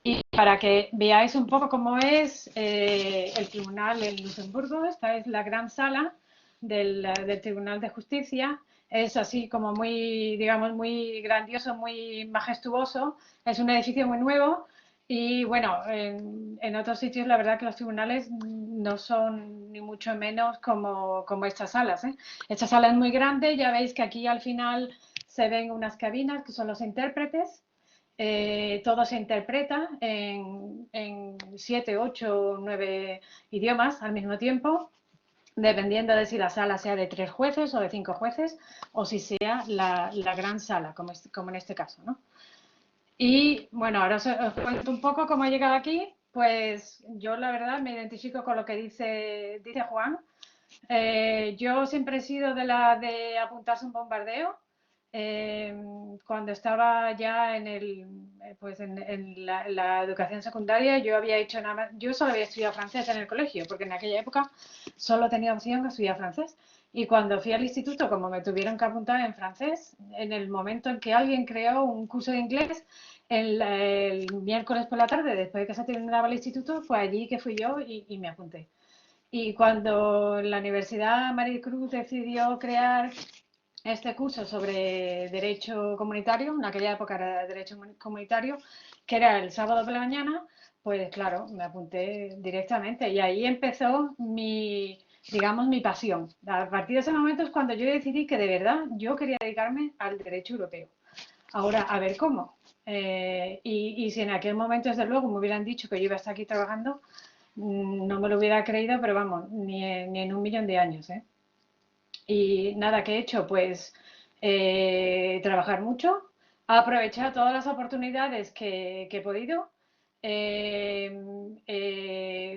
Y para que veáis un poco cómo es el tribunal en Luxemburgo, esta es la gran sala del Tribunal de Justicia. Es así como muy, digamos, muy grandioso, muy majestuoso. Es un edificio muy nuevo. Y bueno, en otros sitios la verdad que los tribunales no son ni mucho menos como estas salas, ¿eh? Esta sala es muy grande, ya veis que aquí al final se ven unas cabinas que son los intérpretes. Todo se interpreta en 7, 8, 9 idiomas al mismo tiempo, dependiendo de si la sala sea de 3 jueces o de 5 jueces, o si sea la gran sala, como en este caso, ¿no? Y bueno, ahora os cuento un poco cómo he llegado aquí. Pues yo la verdad me identifico con lo que dice Juan. Yo siempre he sido de apuntarse a un bombardeo. Cuando estaba ya en la educación secundaria, yo había hecho nada más, yo solo había estudiado francés en el colegio, porque en aquella época solo tenía opción a estudiar francés. Y cuando fui al instituto, como me tuvieron que apuntar en francés, en el momento en que alguien creó un curso de inglés, el miércoles por la tarde, después de que se terminaba el instituto, fue allí que fui yo y me apunté. Y cuando la Universidad Maricruz decidió crear este curso sobre derecho comunitario, en aquella época era derecho comunitario, que era el sábado por la mañana, pues claro, me apunté directamente y ahí empezó digamos, mi pasión. A partir de ese momento es cuando yo decidí que de verdad yo quería dedicarme al derecho europeo. Ahora, a ver cómo. Y si en aquel momento, desde luego, me hubieran dicho que yo iba a estar aquí trabajando, no me lo hubiera creído, pero vamos, ni en un millón de años, ¿eh? Y nada, ¿qué he hecho? Pues trabajar mucho, aprovechar todas las oportunidades que he podido,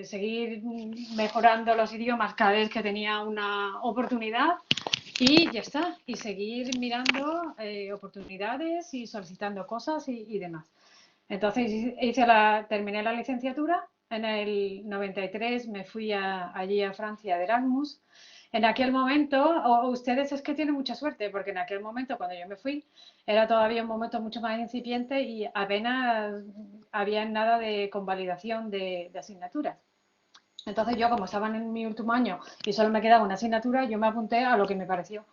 seguir mejorando los idiomas cada vez que tenía una oportunidad y ya está, y seguir mirando oportunidades y solicitando cosas y demás. Entonces terminé la licenciatura, en el 93 me fui allí a Francia de Erasmus. En aquel momento, ustedes es que tienen mucha suerte, porque en aquel momento cuando yo me fui era todavía un momento mucho más incipiente y apenas había nada de convalidación de asignaturas. Entonces yo, como estaba en mi último año y solo me quedaba una asignatura, yo me apunté a lo que me pareció.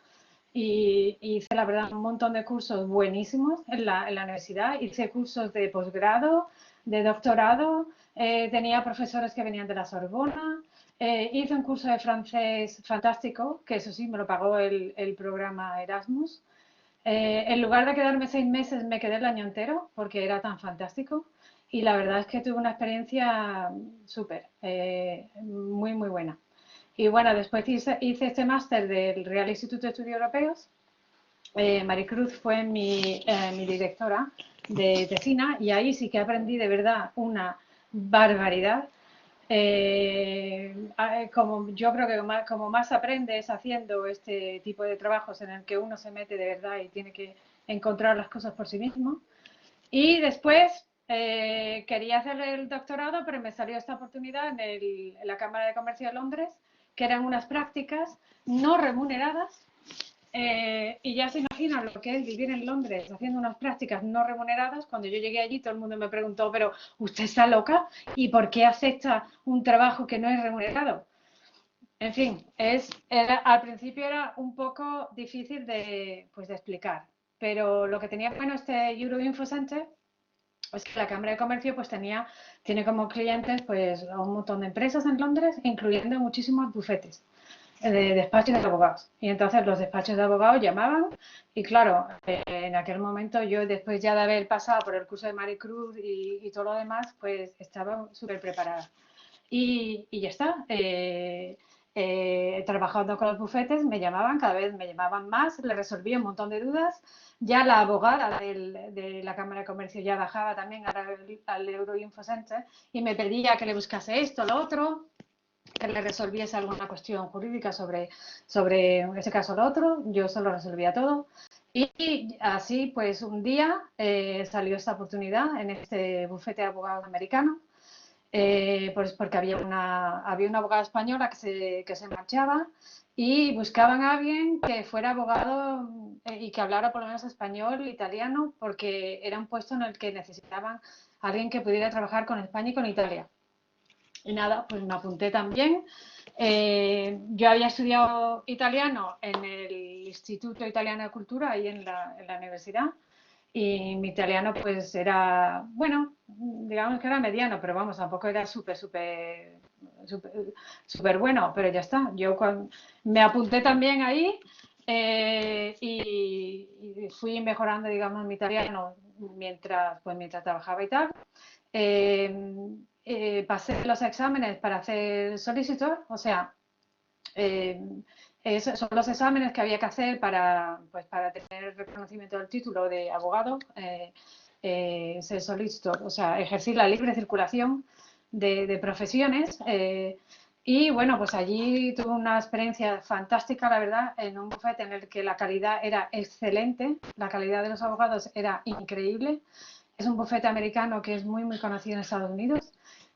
Y hice, la verdad, un montón de cursos buenísimos en la universidad. Hice cursos de posgrado, de doctorado, tenía profesores que venían de la Sorbona, hice un curso de francés fantástico, que eso sí, me lo pagó el programa Erasmus. En lugar de quedarme 6 meses, me quedé el año entero, porque era tan fantástico. Y la verdad es que tuve una experiencia súper, muy, muy buena. Y bueno, después hice este máster del Real Instituto de Estudios Europeos. Maricruz fue mi directora de tesina y ahí sí que aprendí de verdad una barbaridad. Como yo creo que como más aprendes haciendo este tipo de trabajos en el que uno se mete de verdad y tiene que encontrar las cosas por sí mismo. Y después quería hacer el doctorado, pero me salió esta oportunidad en la Cámara de Comercio de Londres, que eran unas prácticas no remuneradas. Y ya se imaginan lo que es vivir en Londres haciendo unas prácticas no remuneradas. Cuando yo llegué allí, todo el mundo me preguntó, pero ¿usted está loca? ¿Y por qué acepta un trabajo que no es remunerado? En fin, al principio era un poco difícil de explicar, pero lo que tenía bueno este Euroinfo Center es que la Cámara de Comercio pues tiene como clientes pues a un montón de empresas en Londres, incluyendo muchísimos bufetes de despachos de abogados. Y entonces los despachos de abogados llamaban y claro, en aquel momento yo después ya de haber pasado por el curso de Maricruz y todo lo demás, pues estaba súper preparada. Y ya está. Trabajando con los bufetes me llamaban, cada vez me llamaban más, le resolvía un montón de dudas. Ya la abogada de la Cámara de Comercio ya bajaba también al Euroinfo Center y me pedía que le buscase esto, lo otro, que le resolviese alguna cuestión jurídica sobre en ese caso lo otro. Yo solo resolvía todo. Y así, pues un día salió esta oportunidad en este bufete de abogados americano. pues porque había una abogada española que se marchaba y buscaban a alguien que fuera abogado y que hablara por lo menos español, italiano, porque era un puesto en el que necesitaban a alguien que pudiera trabajar con España y con Italia. Y nada, pues me apunté también. Yo había estudiado italiano en el Instituto Italiano de Cultura, ahí en la universidad, y mi italiano pues era, bueno, digamos que era mediano, pero vamos, tampoco era súper bueno, pero ya está. Yo me apunté también ahí y fui mejorando, digamos, mi italiano mientras trabajaba y tal. Pasé los exámenes para hacer solicitor, o sea, son los exámenes que había que hacer para tener el reconocimiento del título de abogado, ser solicitor, o sea, ejercer la libre circulación de profesiones. Y bueno, pues allí tuve una experiencia fantástica, la verdad, en un bufete en el que la calidad era excelente, la calidad de los abogados era increíble. Es un bufete americano que es muy conocido en Estados Unidos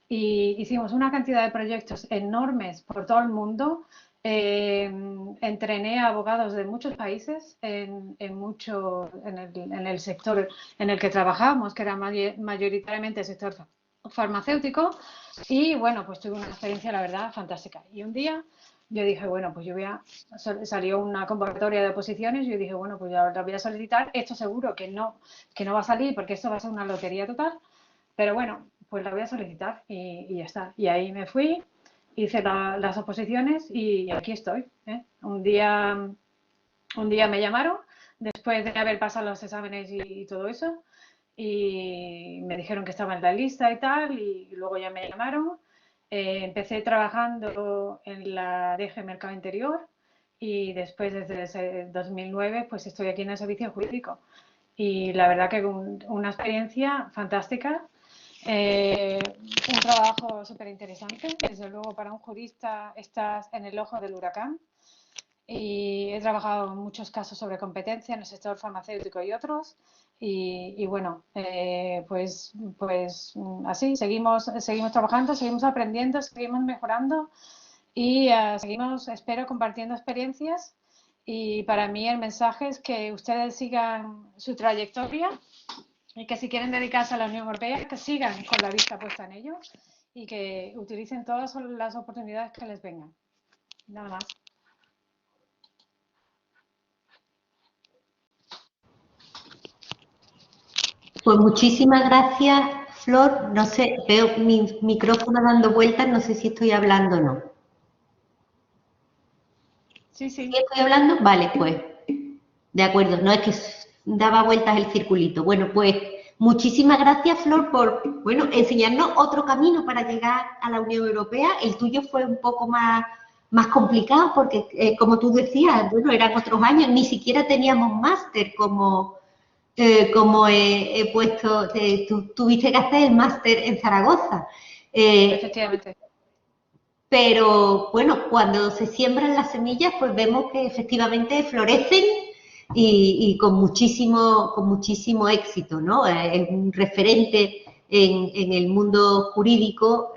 y hicimos una cantidad de proyectos enormes por todo el mundo. Entrené a abogados de muchos países en el sector en el que trabajábamos, que era mayoritariamente el sector farmacéutico, y bueno, pues tuve una experiencia, la verdad, fantástica. Y un día yo dije, bueno, pues salió una convocatoria de oposiciones y yo dije, bueno, pues ya la voy a solicitar, esto seguro que no va a salir porque esto va a ser una lotería total, pero bueno, pues la voy a solicitar y ya está. Y ahí me fui, hice las oposiciones y aquí estoy, ¿eh? Un día me llamaron después de haber pasado los exámenes y todo eso y me dijeron que estaba en la lista y tal y luego ya me llamaron. Empecé trabajando en la DG Mercado Interior y después desde 2009 pues estoy aquí en el servicio jurídico y la verdad que una experiencia fantástica. Un trabajo súper interesante, desde luego para un jurista estás en el ojo del huracán y he trabajado en muchos casos sobre competencia en el sector farmacéutico y otros y bueno, pues así, seguimos trabajando, seguimos aprendiendo, seguimos mejorando y seguimos, espero, compartiendo experiencias y para mí el mensaje es que ustedes sigan su trayectoria y que si quieren dedicarse a la Unión Europea, que sigan con la vista puesta en ello y que utilicen todas las oportunidades que les vengan. Nada más. Pues muchísimas gracias, Flor. No sé, veo mi micrófono dando vueltas, no sé si estoy hablando o no. Sí. ¿Sí estoy hablando? Vale, pues. De acuerdo, no es que daba vueltas el circulito. Bueno, pues muchísimas gracias, Flor, por, bueno, enseñarnos otro camino para llegar a la Unión Europea. El tuyo fue un poco más complicado porque, como tú decías, bueno, eran otros años, ni siquiera teníamos máster como he puesto, tú tuviste que hacer el máster en Zaragoza. Efectivamente. Pero, bueno, cuando se siembran las semillas, pues vemos que efectivamente florecen y con muchísimo éxito, ¿no? Es un referente en el mundo jurídico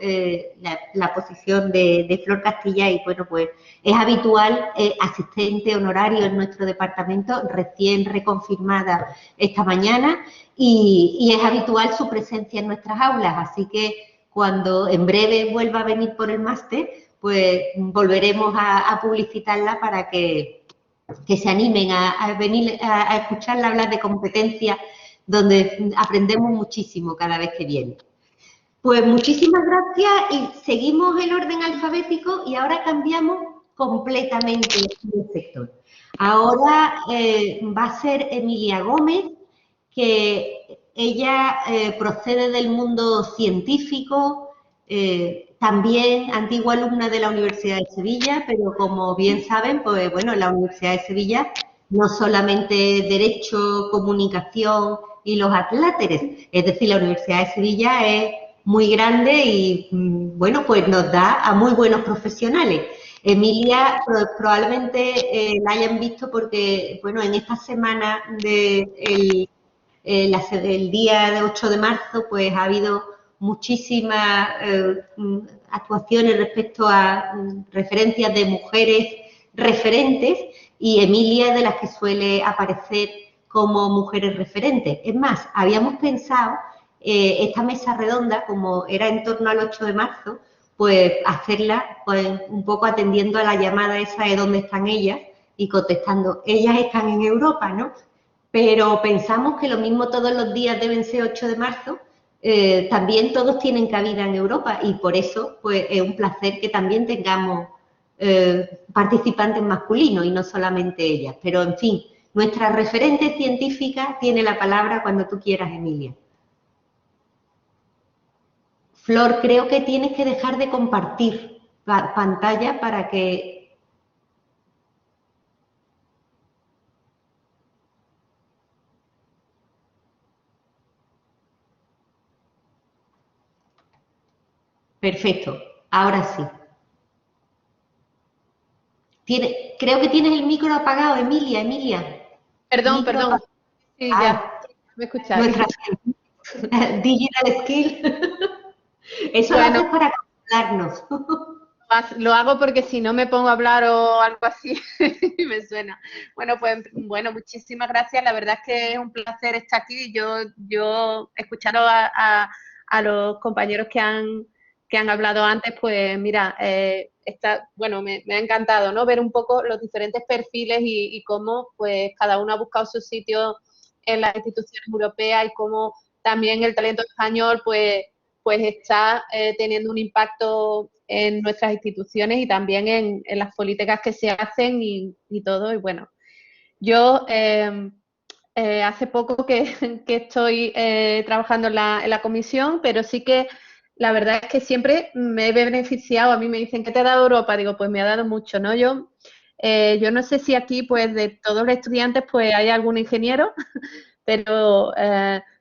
la posición de Flor Castilla y, bueno, pues es habitual, asistente honorario en nuestro departamento, recién reconfirmada esta mañana y es habitual su presencia en nuestras aulas, así que cuando en breve vuelva a venir por el máster, pues volveremos a publicitarla para que se animen a venir a escucharla hablar de competencia, donde aprendemos muchísimo cada vez que viene. Pues muchísimas gracias y seguimos el orden alfabético y ahora cambiamos completamente el sector. Ahora va a ser Emilia Gómez, que ella procede del mundo científico, también antigua alumna de la Universidad de Sevilla, pero como bien saben, pues bueno, en la Universidad de Sevilla no solamente Derecho, Comunicación y los atláteres, es decir, la Universidad de Sevilla es muy grande y, bueno, pues nos da a muy buenos profesionales. Emilia probablemente la hayan visto porque, bueno, en esta semana el día de 8 de marzo, pues ha habido muchísimas actuaciones respecto a referencias de mujeres referentes, y Emilia es de las que suele aparecer como mujeres referentes. Es más, habíamos pensado esta mesa redonda, como era en torno al 8 de marzo, pues hacerla pues, un poco atendiendo a la llamada esa de dónde están ellas y contestando, ellas están en Europa, ¿no? Pero pensamos que lo mismo todos los días deben ser 8 de marzo, también todos tienen cabida en Europa, y por eso pues es un placer que también tengamos participantes masculinos y no solamente ellas. Pero en fin, nuestra referente científica tiene la palabra cuando tú quieras, Emilia. Flor, creo que tienes que dejar de compartir pantalla para que... Perfecto, ahora sí. Creo que tienes el micro apagado, Emilia. Perdón, Micro perdón. apagado. Sí, ya, me escucháis. Nuestra digital skill. Eso Bueno, lo haces para controlarnos. lo hago porque si no me pongo a hablar o algo así me suena. Bueno, pues bueno, muchísimas gracias. La verdad es que es un placer estar aquí. Yo escuchando a los compañeros que han hablado antes, pues mira, bueno, me ha encantado, ¿no? Ver un poco los diferentes perfiles y cómo pues cada uno ha buscado su sitio en las instituciones europeas y cómo también el talento español pues está teniendo un impacto en nuestras instituciones y también en las políticas que se hacen y todo. Y bueno, yo hace poco que estoy trabajando en la comisión, pero sí que la verdad es que siempre me he beneficiado. A mí me dicen, ¿qué te ha dado Europa? Digo, pues me ha dado mucho, ¿no? Yo no sé si aquí, pues de todos los estudiantes, pues hay algún ingeniero, pero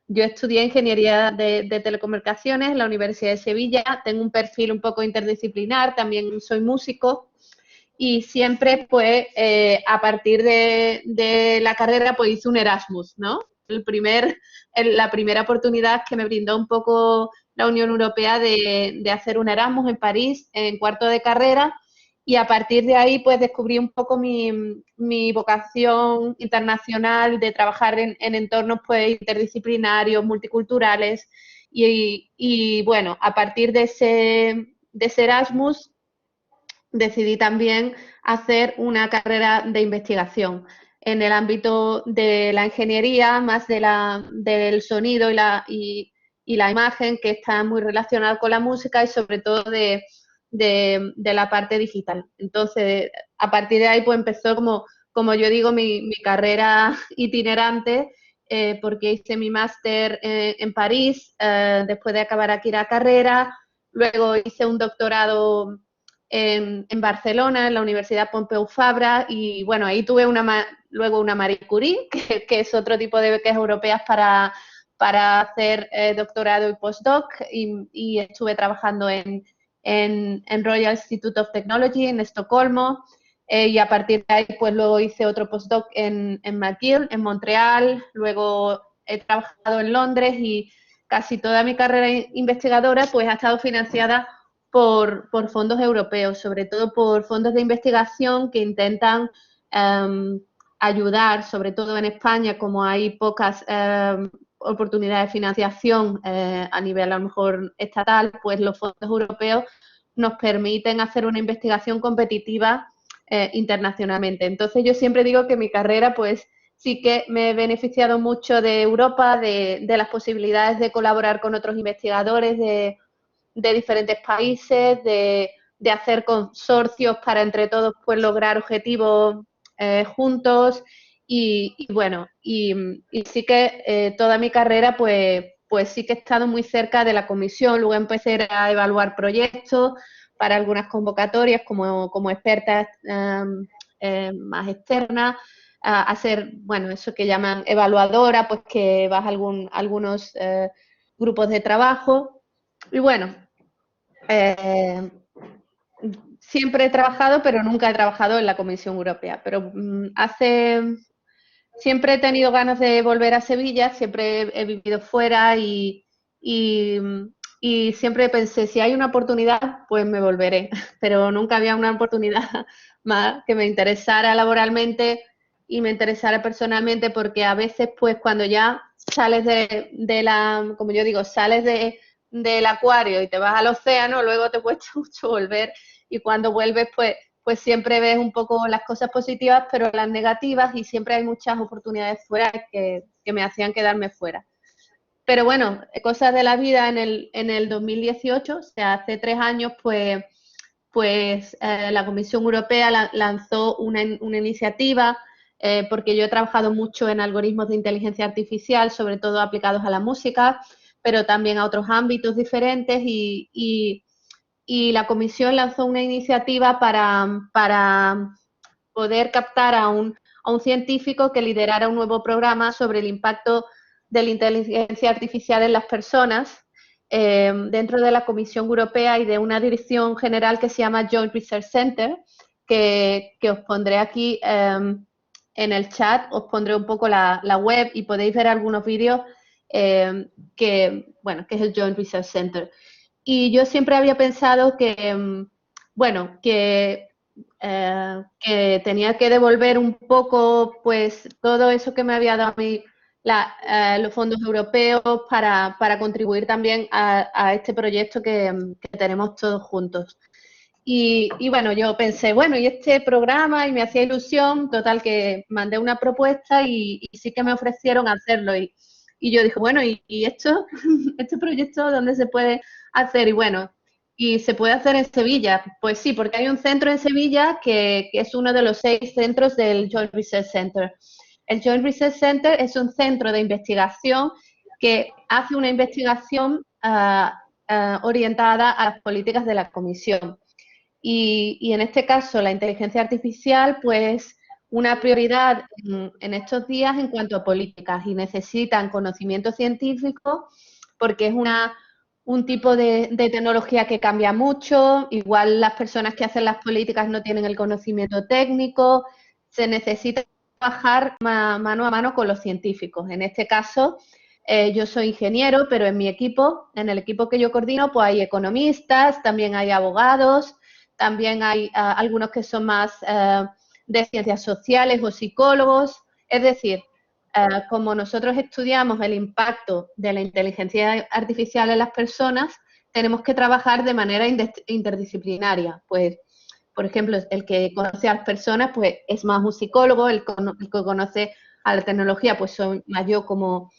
yo estudié ingeniería de telecomunicaciones en la Universidad de Sevilla, tengo un perfil un poco interdisciplinar, también soy músico y siempre pues a partir de la carrera pues hice un Erasmus, ¿no? La primera oportunidad que me brindó un poco la Unión Europea de hacer un Erasmus en París en cuarto de carrera, y a partir de ahí pues descubrí un poco mi vocación internacional de trabajar en entornos pues interdisciplinarios, multiculturales, y bueno, a partir de ese Erasmus decidí también hacer una carrera de investigación en el ámbito de la ingeniería, más del sonido y la imagen, que está muy relacionado con la música y sobre todo de la parte digital. Entonces, a partir de ahí pues empezó, como yo digo, mi carrera itinerante, porque hice mi máster en París, después de acabar aquí la carrera, luego hice un doctorado en Barcelona, en la Universidad Pompeu Fabra, y bueno, ahí tuve luego una Marie Curie, que es otro tipo de becas europeas para hacer doctorado y postdoc, y estuve trabajando en Royal Institute of Technology en Estocolmo, y a partir de ahí pues luego hice otro postdoc en McGill, en Montreal, luego he trabajado en Londres, y casi toda mi carrera investigadora pues ha estado financiada por fondos europeos, sobre todo por fondos de investigación que intentan ayudar, sobre todo en España, como hay pocas oportunidades de financiación a nivel a lo mejor estatal, pues los fondos europeos nos permiten hacer una investigación competitiva internacionalmente. Entonces yo siempre digo que mi carrera pues sí que me he beneficiado mucho de Europa, de las posibilidades de colaborar con otros investigadores de diferentes países, de hacer consorcios para entre todos pues lograr objetivos juntos, y bueno, y sí que toda mi carrera pues sí que he estado muy cerca de la comisión. Luego empecé a evaluar proyectos para algunas convocatorias como experta más externa, a ser, bueno, eso que llaman evaluadora, pues que vas a algunos grupos de trabajo. Y bueno, siempre he trabajado, pero nunca he trabajado en la Comisión Europea. Pero siempre he tenido ganas de volver a Sevilla, siempre he vivido fuera y y siempre pensé, si hay una oportunidad, pues me volveré, pero nunca había una oportunidad más que me interesara laboralmente y me interesara personalmente, porque a veces, pues cuando ya sales como yo digo, sales del acuario y te vas al océano, luego te cuesta mucho volver, y cuando vuelves, pues siempre ves un poco las cosas positivas, pero las negativas, y siempre hay muchas oportunidades fuera que me hacían quedarme fuera. Pero bueno, cosas de la vida en el 2018, o sea, hace 3 años, pues la Comisión Europea lanzó una iniciativa, porque yo he trabajado mucho en algoritmos de inteligencia artificial, sobre todo aplicados a la música, pero también a otros ámbitos diferentes, y la Comisión lanzó una iniciativa para poder captar a un científico que liderara un nuevo programa sobre el impacto de la inteligencia artificial en las personas, dentro de la Comisión Europea y de una dirección general que se llama Joint Research Center, que os pondré aquí en el chat, os pondré un poco la web y podéis ver algunos vídeos, que es el Joint Research Center. Y yo siempre había pensado que tenía que devolver un poco, pues, todo eso que me había dado a mí los fondos europeos para contribuir también a este proyecto que tenemos todos juntos. Y bueno, yo pensé, bueno, y este programa, y me hacía ilusión, total que mandé una propuesta y sí que me ofrecieron hacerlo. Y yo dije, bueno, ¿y esto, este proyecto dónde se puede hacer? Y bueno, ¿y se puede hacer en Sevilla? Pues sí, porque hay un centro en Sevilla que es uno de los 6 centros del Joint Research Center. El Joint Research Center es un centro de investigación que hace una investigación orientada a las políticas de la Comisión. Y en este caso, la inteligencia artificial, pues, una prioridad en estos días en cuanto a políticas, y necesitan conocimiento científico porque es un tipo de tecnología que cambia mucho. Igual las personas que hacen las políticas no tienen el conocimiento técnico, se necesita trabajar mano a mano con los científicos. En este caso, yo soy ingeniero, pero en mi equipo, en el equipo que yo coordino, pues hay economistas, también hay abogados, también hay algunos que son más de ciencias sociales o psicólogos. Es decir, como nosotros estudiamos el impacto de la inteligencia artificial en las personas, tenemos que trabajar de manera interdisciplinaria. Pues, por ejemplo, el que conoce a las personas, pues es más un psicólogo; el que conoce a la tecnología, pues soy más yo como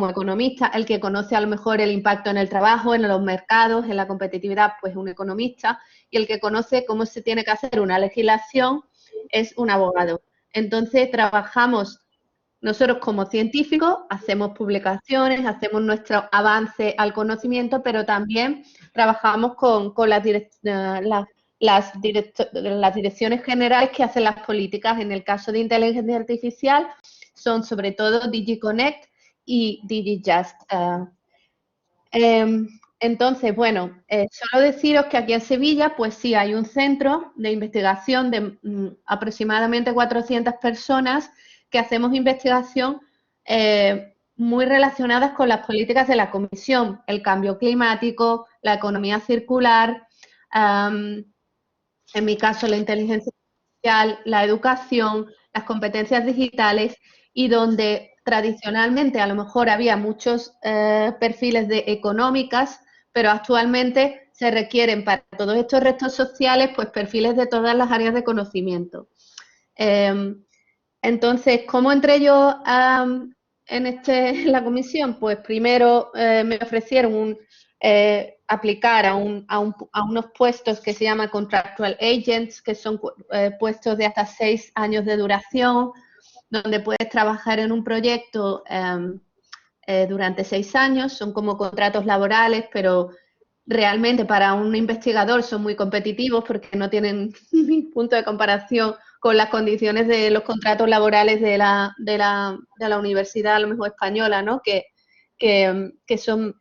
economista; el que conoce a lo mejor el impacto en el trabajo, en los mercados, en la competitividad, pues un economista; y el que conoce cómo se tiene que hacer una legislación es un abogado. Entonces, trabajamos nosotros como científicos, hacemos publicaciones, hacemos nuestro avance al conocimiento, pero también trabajamos con las direcciones generales que hacen las políticas. En el caso de inteligencia artificial, son sobre todo DigiConnect y DigiJust. Entonces, bueno, solo deciros que aquí en Sevilla, pues sí, hay un centro de investigación de aproximadamente 400 personas que hacemos investigación muy relacionadas con las políticas de la Comisión: el cambio climático, la economía circular, en mi caso la inteligencia artificial, la educación, las competencias digitales, y donde tradicionalmente a lo mejor había muchos perfiles de económicas, pero actualmente se requieren para todos estos retos sociales, pues, perfiles de todas las áreas de conocimiento. Entonces, ¿cómo entré yo en la comisión? Pues primero me ofrecieron aplicar a unos puestos que se llaman Contractual Agents, que son puestos de hasta 6 años de duración, donde puedes trabajar en un proyecto durante 6 años. Son como contratos laborales, pero realmente para un investigador son muy competitivos porque no tienen ni punto de comparación con las condiciones de los contratos laborales de la universidad, a lo mejor española, ¿no? Que son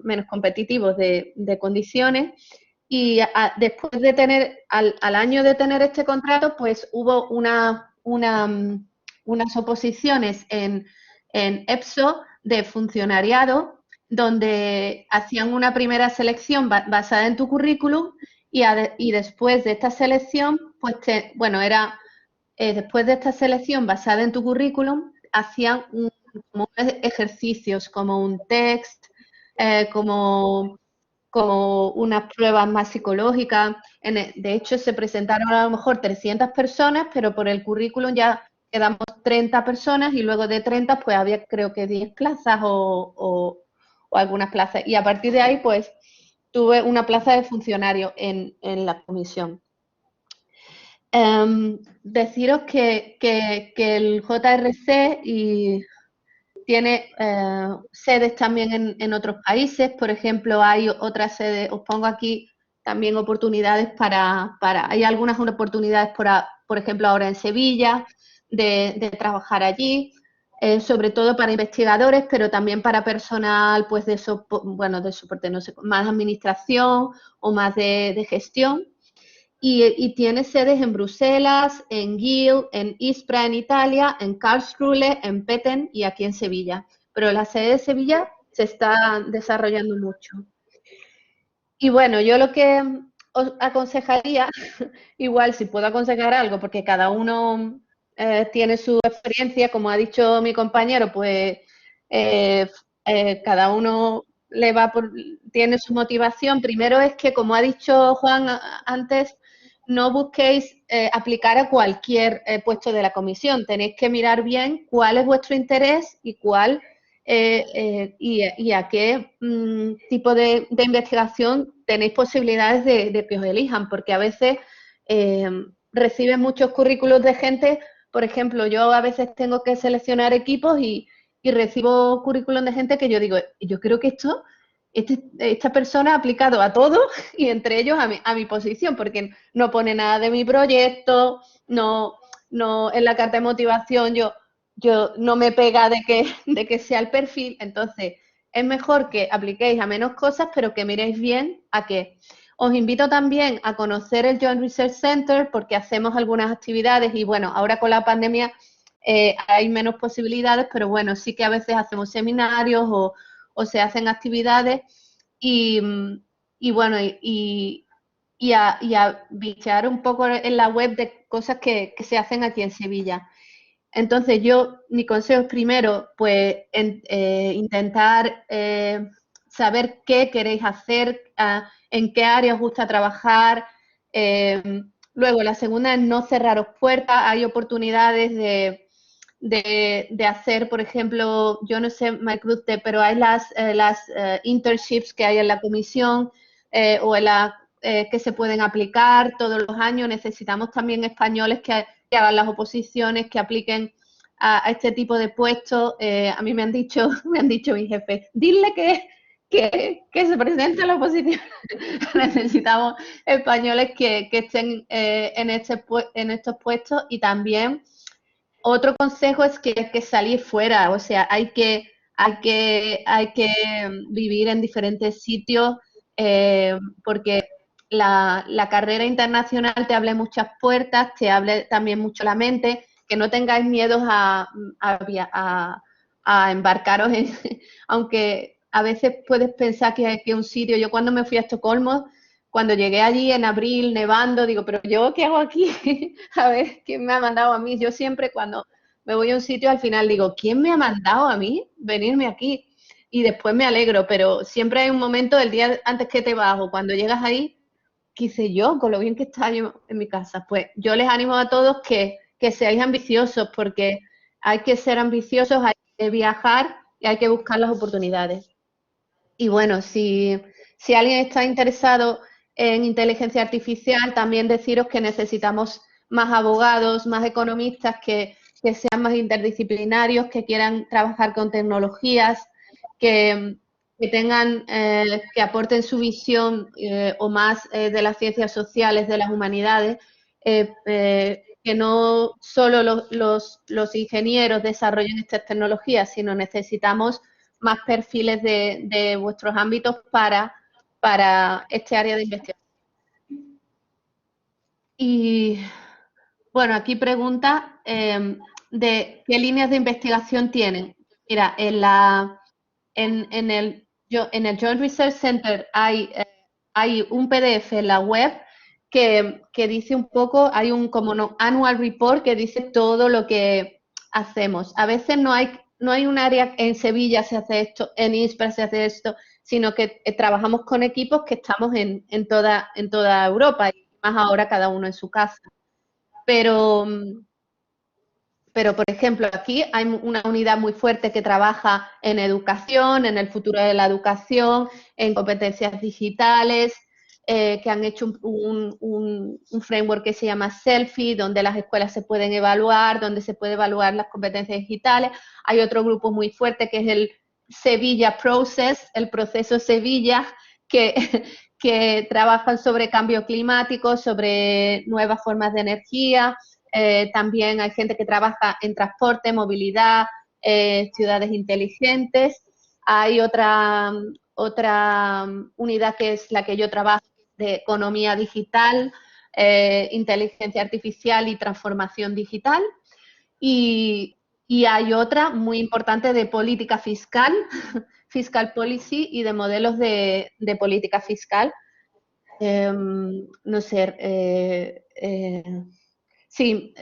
menos competitivos de condiciones. Y después de tener, al año de tener este contrato, pues hubo unas oposiciones en EPSO de funcionariado, donde hacían una primera selección basada en tu currículum y después de esta selección, pues después de esta selección basada en tu currículum, hacían como ejercicios, como un text, como unas pruebas más psicológicas. De hecho, se presentaron a lo mejor 300 personas, pero por el currículum ya quedamos 30 personas y luego de 30 pues había creo que 10 plazas o algunas plazas. Y a partir de ahí pues tuve una plaza de funcionario en la comisión. Deciros que el JRC tiene sedes también en otros países. Por ejemplo, hay otras sedes, os pongo aquí también oportunidades hay algunas oportunidades, por ejemplo, ahora en Sevilla, de trabajar allí, sobre todo para investigadores, pero también para personal pues de soporte, no sé, más administración o más de gestión. Y tiene sedes en Bruselas, en Geel, en Ispra en Italia, en Karlsruhe, en Petten y aquí en Sevilla. Pero la sede de Sevilla se está desarrollando mucho. Y bueno, yo lo que os aconsejaría, igual si puedo aconsejar algo, porque cada uno tiene su experiencia, como ha dicho mi compañero, pues cada uno tiene su motivación. Primero es que, como ha dicho Juan antes, no busquéis aplicar a cualquier puesto de la comisión. Tenéis que mirar bien cuál es vuestro interés y y a qué tipo de investigación tenéis posibilidades de que os elijan, porque a veces reciben muchos currículos de gente. Por ejemplo, yo a veces tengo que seleccionar equipos y recibo currículum de gente que yo digo, yo creo que esta persona ha aplicado a todo y entre ellos a mi posición, porque no pone nada de mi proyecto, no en la carta de motivación yo no me pega de que sea el perfil. Entonces, es mejor que apliquéis a menos cosas, pero que miréis bien a qué. Os invito también a conocer el Joint Research Center porque hacemos algunas actividades y bueno, ahora con la pandemia hay menos posibilidades, pero bueno, sí que a veces hacemos seminarios o se hacen actividades y bueno, a bichear un poco en la web de cosas que se hacen aquí en Sevilla. Entonces, mi consejo es primero, pues, intentar saber qué queréis hacer, en qué área os gusta trabajar. Luego, la segunda es no cerraros puertas. Hay oportunidades de hacer, por ejemplo, yo no sé, Maricruz, pero hay las internships que hay en la comisión o que se pueden aplicar todos los años. Necesitamos también españoles que hagan las oposiciones, que apliquen a este tipo de puestos. A mí me han dicho mi jefe, dile que se presente a la oposición. Necesitamos españoles que estén en estos puestos. Y también otro consejo es que hay que salir fuera, o sea, hay que vivir en diferentes sitios porque la carrera internacional te abre muchas puertas, te abre también mucho la mente, que no tengáis miedo a embarcaros aunque a veces puedes pensar que un sitio, yo cuando me fui a Estocolmo, cuando llegué allí en abril, nevando, digo, pero ¿yo qué hago aquí? A ver, ¿quién me ha mandado a mí? Yo siempre cuando me voy a un sitio, al final digo, ¿quién me ha mandado a mí venirme aquí? Y después me alegro, pero siempre hay un momento, el día antes que te vas o cuando llegas ahí, ¿qué hice yo con lo bien que está yo en mi casa? Pues yo les animo a todos que seáis ambiciosos, porque hay que ser ambiciosos, hay que viajar y hay que buscar las oportunidades. Y bueno, si alguien está interesado en inteligencia artificial, también deciros que necesitamos más abogados, más economistas que sean más interdisciplinarios, que quieran trabajar con tecnologías, que tengan, que aporten su visión o más de las ciencias sociales, de las humanidades, que no solo los ingenieros desarrollen estas tecnologías, sino necesitamos más perfiles de vuestros ámbitos para este área de investigación. Y bueno, aquí pregunta de qué líneas de investigación tienen. Mira, en en el Joint Research Center hay un PDF en la web que dice un poco, hay un annual report que dice todo lo que hacemos. A veces no hay un área, en Sevilla se hace esto, en ISPRA se hace esto, sino que trabajamos con equipos que estamos en toda Europa, y más ahora cada uno en su casa. Pero, por ejemplo, aquí hay una unidad muy fuerte que trabaja en educación, en el futuro de la educación, en competencias digitales, que han hecho un framework que se llama Selfie, donde las escuelas se pueden evaluar, donde se puede evaluar las competencias digitales. Hay otro grupo muy fuerte que es el Sevilla Process, el proceso Sevilla, que trabajan sobre cambio climático, sobre nuevas formas de energía. También hay gente que trabaja en transporte, movilidad, ciudades inteligentes. Hay otra unidad que es la que yo trabajo, de economía digital, inteligencia artificial y transformación digital. Y hay otra muy importante de política fiscal, fiscal policy, y de modelos de política fiscal. No sé, sí,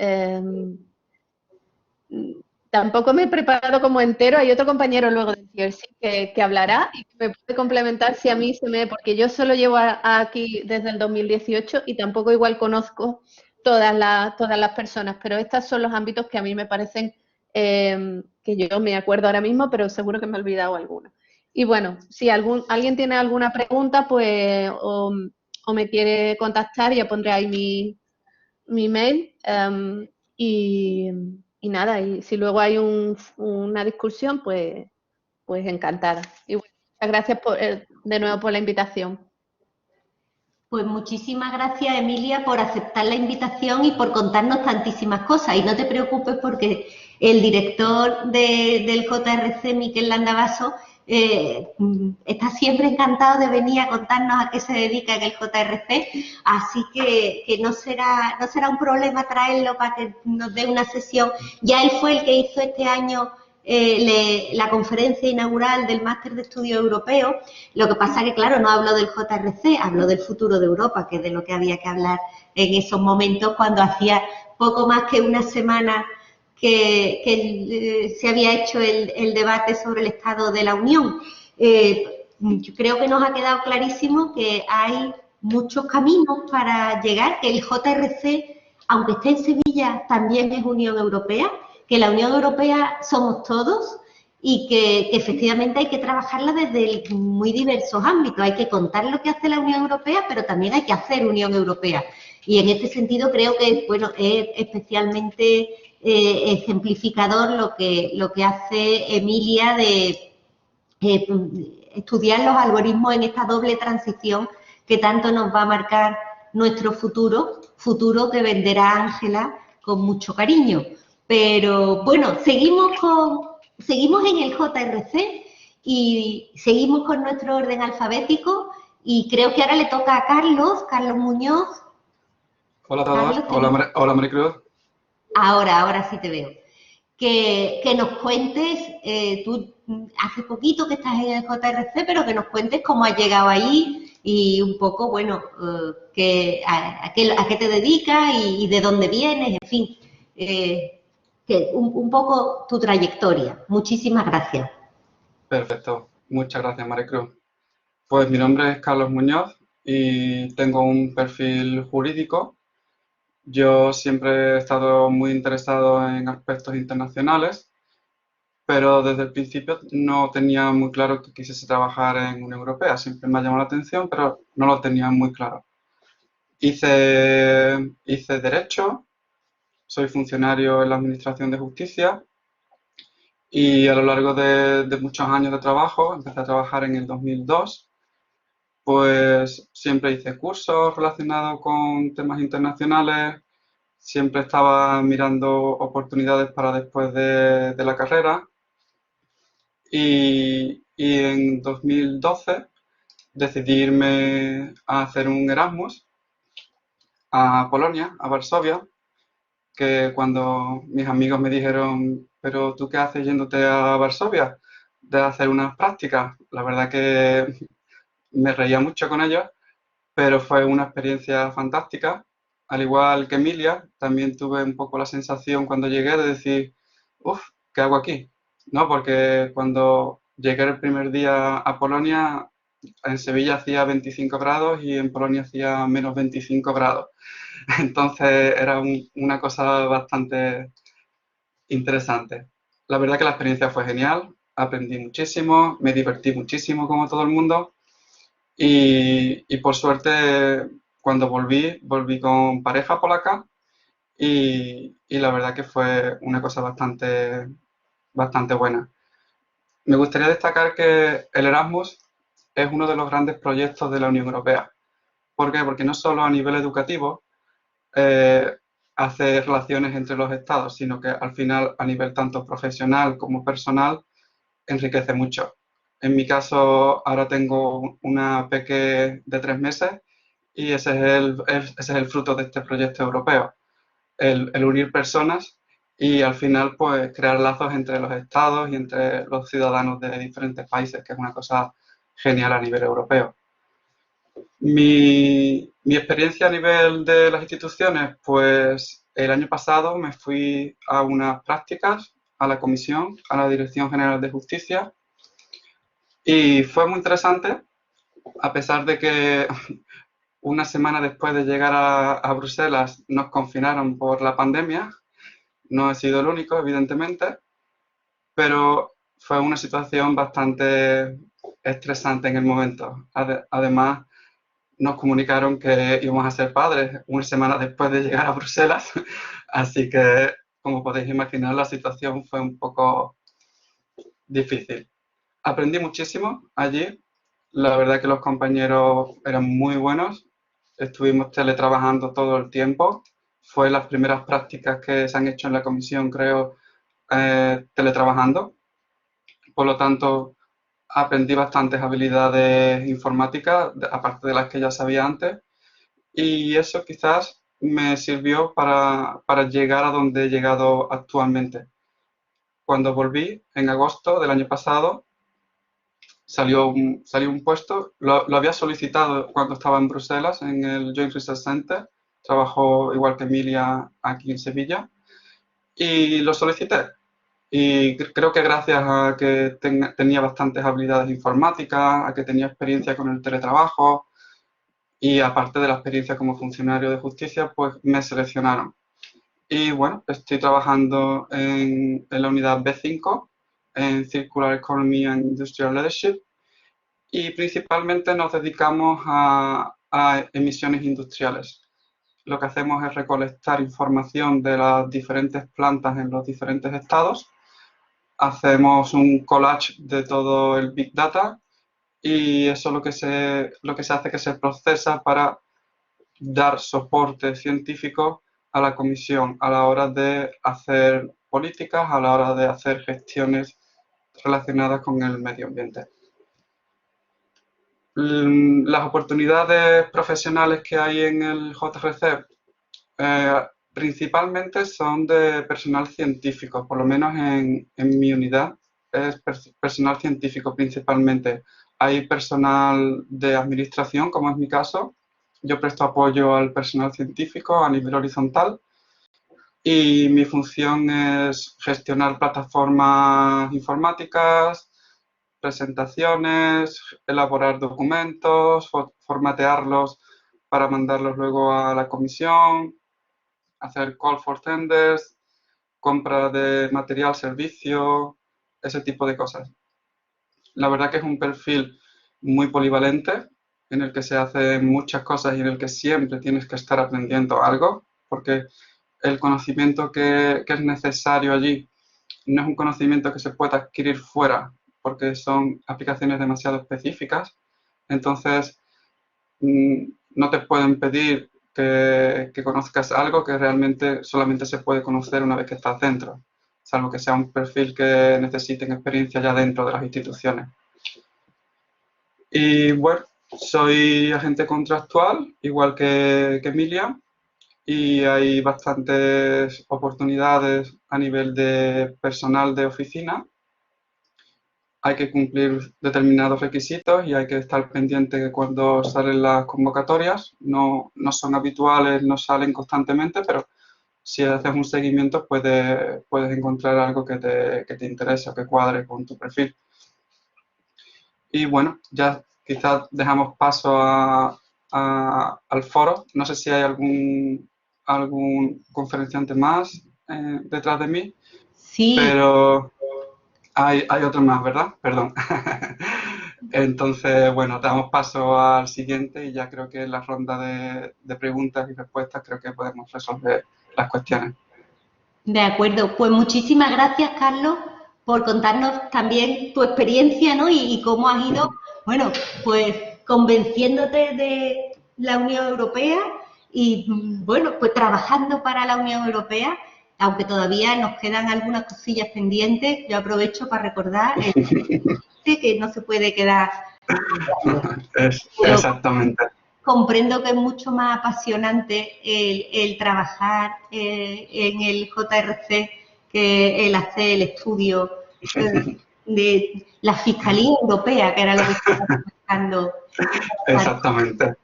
tampoco me he preparado como entero. Hay otro compañero luego de CRC que hablará y que me puede complementar si a mí porque yo solo llevo aquí desde el 2018 y tampoco igual conozco todas las personas, pero estos son los ámbitos que a mí me parecen que yo me acuerdo ahora mismo, pero seguro que me he olvidado alguno. Y bueno, si alguien tiene alguna pregunta, pues o me quiere contactar, ya pondré ahí mi mail, y nada, y si luego hay una discusión, pues encantada. Y bueno, muchas gracias de nuevo por la invitación. Pues muchísimas gracias, Emilia, por aceptar la invitación y por contarnos tantísimas cosas. Y no te preocupes porque el director del JRC, Miquel Landavaso, está siempre encantado de venir a contarnos a qué se dedica en el JRC, así que no será un problema traerlo para que nos dé una sesión. Ya él fue el que hizo este año la conferencia inaugural del Máster de Estudios Europeos. Lo que pasa que, claro, no hablo del JRC, hablo del futuro de Europa, que es de lo que había que hablar en esos momentos, cuando hacía poco más que una semana que se había hecho el debate sobre el Estado de la Unión. Yo creo que nos ha quedado clarísimo que hay muchos caminos para llegar, que el JRC, aunque esté en Sevilla, también es Unión Europea, que la Unión Europea somos todos y que efectivamente hay que trabajarla desde muy diversos ámbitos. Hay que contar lo que hace la Unión Europea, pero también hay que hacer Unión Europea. Y en este sentido creo que es especialmente ejemplificador lo que hace Emilia de estudiar los algoritmos en esta doble transición que tanto nos va a marcar nuestro futuro que venderá Ángela con mucho cariño. Pero bueno, seguimos en el JRC y seguimos con nuestro orden alfabético y creo que ahora le toca a Carlos Muñoz. Hola a todos, hola Maricruz. Ahora sí te veo. Que nos cuentes, tú hace poquito que estás en el JRC, pero que nos cuentes cómo has llegado ahí y un poco, bueno, a qué te dedicas y de dónde vienes, en fin. Un poco tu trayectoria. Muchísimas gracias. Perfecto, muchas gracias Maricruz. Pues mi nombre es Carlos Muñoz y tengo un perfil jurídico. Yo siempre he estado muy interesado en aspectos internacionales, pero desde el principio no tenía muy claro que quisiese trabajar en Unión Europea. Siempre me ha llamado la atención, pero no lo tenía muy claro. Hice Derecho. Soy funcionario en la Administración de Justicia y a lo largo de muchos años de trabajo, empecé a trabajar en el 2002, pues siempre hice cursos relacionados con temas internacionales, siempre estaba mirando oportunidades para después de la carrera y en 2012 decidí irme a hacer un Erasmus a Polonia, a Varsovia, que cuando mis amigos me dijeron, pero ¿tú qué haces yéndote a Varsovia? de hacer unas prácticas. La verdad que me reía mucho con ellos, pero fue una experiencia fantástica. Al igual que Emilia, también tuve un poco la sensación cuando llegué de decir, uff, ¿qué hago aquí? ¿No? Porque cuando llegué el primer día a Polonia, en Sevilla hacía 25 grados y en Polonia hacía menos 25 grados. Entonces era una cosa bastante interesante. La verdad que la experiencia fue genial, aprendí muchísimo, me divertí muchísimo como todo el mundo y por suerte cuando volví con pareja polaca y la verdad que fue una cosa bastante buena. Me gustaría destacar que el Erasmus es uno de los grandes proyectos de la Unión Europea. ¿Por qué? Porque no solo a nivel educativo hace relaciones entre los estados, sino que al final a nivel tanto profesional como personal enriquece mucho. En mi caso ahora tengo una peque de 3 meses y ese es el fruto de este proyecto europeo, el unir personas y al final pues crear lazos entre los estados y entre los ciudadanos de diferentes países, que es una cosa genial a nivel europeo. Mi experiencia a nivel de las instituciones, pues el año pasado me fui a unas prácticas a la Comisión, a la Dirección General de Justicia, y fue muy interesante, a pesar de que una semana después de llegar a Bruselas nos confinaron por la pandemia. No he sido el único, evidentemente, pero fue una situación bastante estresante en el momento. Además, nos comunicaron que íbamos a ser padres una semana después de llegar a Bruselas, así que, como podéis imaginar, la situación fue un poco difícil. Aprendí muchísimo allí, la verdad que los compañeros eran muy buenos, estuvimos teletrabajando todo el tiempo, fue las primeras prácticas que se han hecho en la comisión, creo, teletrabajando, por lo tanto aprendí bastantes habilidades informáticas, aparte de las que ya sabía antes, y eso quizás me sirvió para llegar a donde he llegado actualmente. Cuando volví, en agosto del año pasado, salió un puesto, lo había solicitado cuando estaba en Bruselas, en el Joint Research Center, trabajo igual que Emilia aquí en Sevilla, y lo solicité. Y creo que gracias a que tenía bastantes habilidades informáticas, a que tenía experiencia con el teletrabajo y aparte de la experiencia como funcionario de justicia, pues me seleccionaron. Y bueno, estoy trabajando en la unidad B5, en Circular Economy and Industrial Leadership, y principalmente nos dedicamos a emisiones industriales. Lo que hacemos es recolectar información de las diferentes plantas en los diferentes estados, hacemos un collage de todo el Big Data y eso lo que se hace que se procesa para dar soporte científico a la comisión a la hora de hacer políticas, a la hora de hacer gestiones relacionadas con el medio ambiente. Las oportunidades profesionales que hay en el JRC principalmente son de personal científico, por lo menos en mi unidad es personal científico principalmente. Hay personal de administración, como es mi caso. Yo presto apoyo al personal científico a nivel horizontal y mi función es gestionar plataformas informáticas, presentaciones, elaborar documentos, formatearlos para mandarlos luego a la comisión, hacer call for tenders, compra de material, servicio, ese tipo de cosas. La verdad que es un perfil muy polivalente, en el que se hacen muchas cosas y en el que siempre tienes que estar aprendiendo algo, porque el conocimiento que es necesario allí no es un conocimiento que se pueda adquirir fuera, porque son aplicaciones demasiado específicas. Entonces, no te pueden pedir que conozcas algo que realmente solamente se puede conocer una vez que estás dentro, salvo que sea un perfil que necesiten experiencia ya dentro de las instituciones. Y bueno, soy agente contractual, igual que Emilia, y hay bastantes oportunidades a nivel de personal de oficina. hay que cumplir determinados requisitos y hay que estar pendiente de cuando salen las convocatorias. No son habituales, no salen constantemente, pero si haces un seguimiento puedes encontrar algo que te interese o que cuadre con tu perfil. Y bueno, ya quizás dejamos paso al foro. No sé si hay algún conferenciante más detrás de mí, Sí. pero hay otro más, ¿verdad? Perdón. Entonces, bueno, damos paso al siguiente y ya creo que en la ronda de preguntas y respuestas creo que podemos resolver las cuestiones. De acuerdo, pues muchísimas gracias, Carlos, por contarnos también tu experiencia, ¿no? Y cómo has ido, bueno, pues convenciéndote de la Unión Europea y, bueno, pues trabajando para la Unión Europea, aunque todavía nos quedan algunas cosillas pendientes. Yo aprovecho para recordar que no se puede quedar. Exactamente. Comprendo que es mucho más apasionante el trabajar en el JRC que el hacer el estudio de la Fiscalía Europea, que era lo que estaba buscando. Exactamente.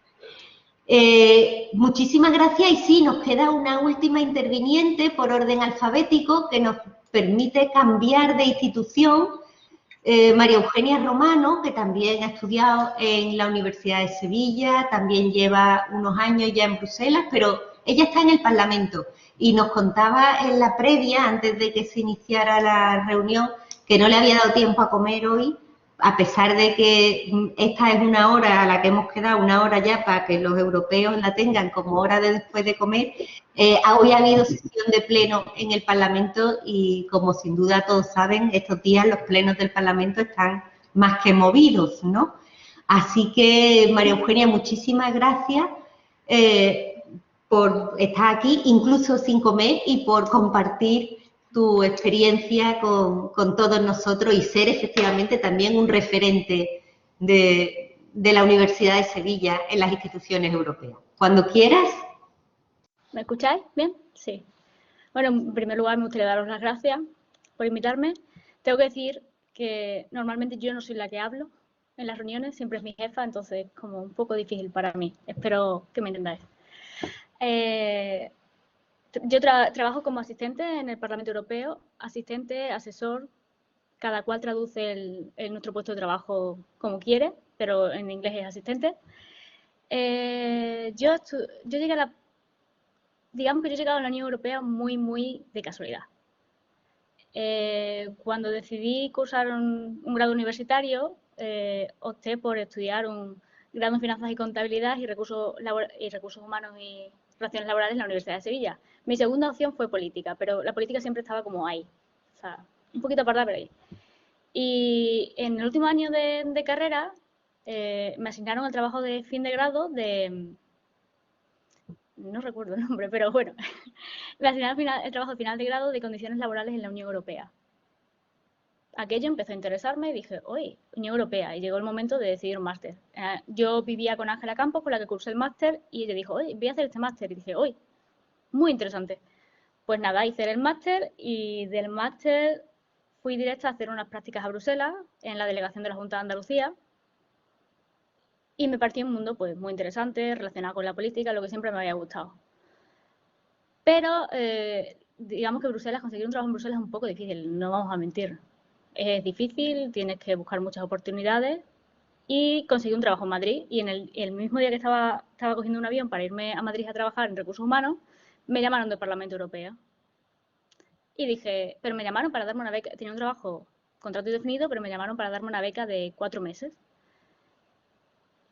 Muchísimas gracias y sí, nos queda una última interviniente por orden alfabético que nos permite cambiar de institución. María Eugenia Romano, que también ha estudiado en la Universidad de Sevilla, también lleva unos años ya en Bruselas, pero ella está en el Parlamento y nos contaba en la previa, antes de que se iniciara la reunión, que no le había dado tiempo a comer hoy, a pesar de que esta es una hora a la que hemos quedado, una hora ya para que los europeos la tengan como hora de después de comer. Hoy ha habido sesión de pleno en el Parlamento y, como sin duda todos saben, estos días los plenos del Parlamento están más que movidos, ¿no? Así que, María Eugenia, muchísimas gracias por estar aquí, incluso sin comer, y por compartir tu experiencia con todos nosotros y ser efectivamente también un referente de la Universidad de Sevilla en las instituciones europeas. Cuando quieras. ¿Me escucháis? ¿Bien? Sí. Bueno, en primer lugar me gustaría daros las gracias por invitarme. Tengo que decir que normalmente yo no soy la que hablo en las reuniones, siempre es mi jefa, entonces es como un poco difícil para mí. Espero que me entendáis. Yo trabajo como asistente en el Parlamento Europeo, asistente, asesor, cada cual traduce nuestro puesto de trabajo como quiere, pero en inglés es asistente. Yo llegué a la... Digamos que yo he llegado a la Unión Europea muy de casualidad. Cuando decidí cursar un grado universitario, opté por estudiar un grado en Finanzas y Contabilidad y Recursos Humanos y Relaciones Laborales en la Universidad de Sevilla. Mi segunda opción fue política, pero la política siempre estaba como ahí, o sea, un poquito apartada, pero ahí. Y en el último año de carrera me asignaron el trabajo de fin de grado de... No recuerdo el nombre, pero bueno, me asignaron el trabajo final de grado de condiciones laborales en la Unión Europea. Aquello empezó a interesarme y dije, oye, Unión Europea, y llegó el momento de decidir un máster. Yo vivía con Ángela Campos, con la que cursé el máster, y ella dijo, oye, voy a hacer este máster. Y dije, oye, muy interesante. Pues nada, hice el máster y del máster fui directa a hacer unas prácticas a Bruselas, en la delegación de la Junta de Andalucía, y me pareció un mundo pues muy interesante, relacionado con la política, lo que siempre me había gustado. Pero digamos que conseguir un trabajo en Bruselas es un poco difícil, no vamos a mentir. Es difícil, tienes que buscar muchas oportunidades y conseguí un trabajo en Madrid. Y en el mismo día que estaba cogiendo un avión para irme a Madrid a trabajar en Recursos Humanos, me llamaron del Parlamento Europeo. Y dije, pero me llamaron para darme una beca, tenía un trabajo, contrato indefinido, pero me llamaron para darme una beca de 4 meses.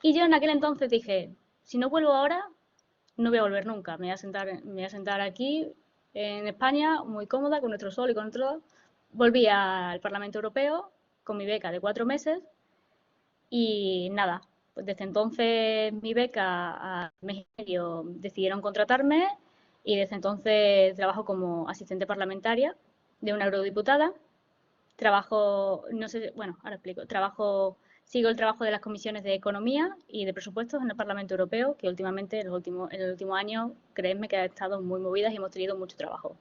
Y yo en aquel entonces dije, si no vuelvo ahora, no voy a volver nunca. Me voy a sentar aquí en España, muy cómoda, con nuestro sol y con nuestro... Volví al Parlamento Europeo con mi beca de 4 meses y nada, pues desde entonces mi beca a mes y medio decidieron contratarme y desde entonces trabajo como asistente parlamentaria de una eurodiputada. Trabajo, no sé, bueno, ahora explico, sigo el trabajo de las comisiones de Economía y de Presupuestos en el Parlamento Europeo, que últimamente, en el último año, créanme que ha estado muy movidas y hemos tenido mucho trabajo.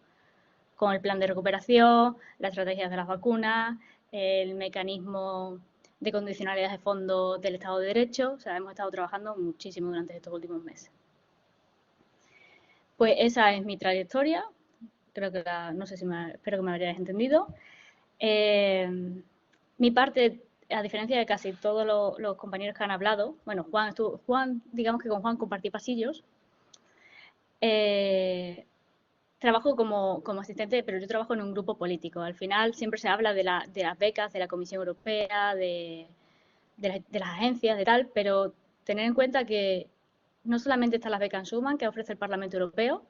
Con el plan de recuperación, las estrategias de las vacunas, el mecanismo de condicionalidad de fondos del Estado de Derecho. O sea, hemos estado trabajando muchísimo durante estos últimos meses. Pues esa es mi trayectoria. Creo que no sé si espero que me hayáis entendido. Mi parte, a diferencia de casi todos los compañeros que han hablado, bueno, Juan, digamos que con Juan compartí pasillos. Trabajo como asistente, pero yo trabajo en un grupo político. Al final siempre se habla de las becas, de la Comisión Europea, de las agencias, de tal, pero tener en cuenta que no solamente están las becas en Schuman que ofrece el Parlamento Europeo,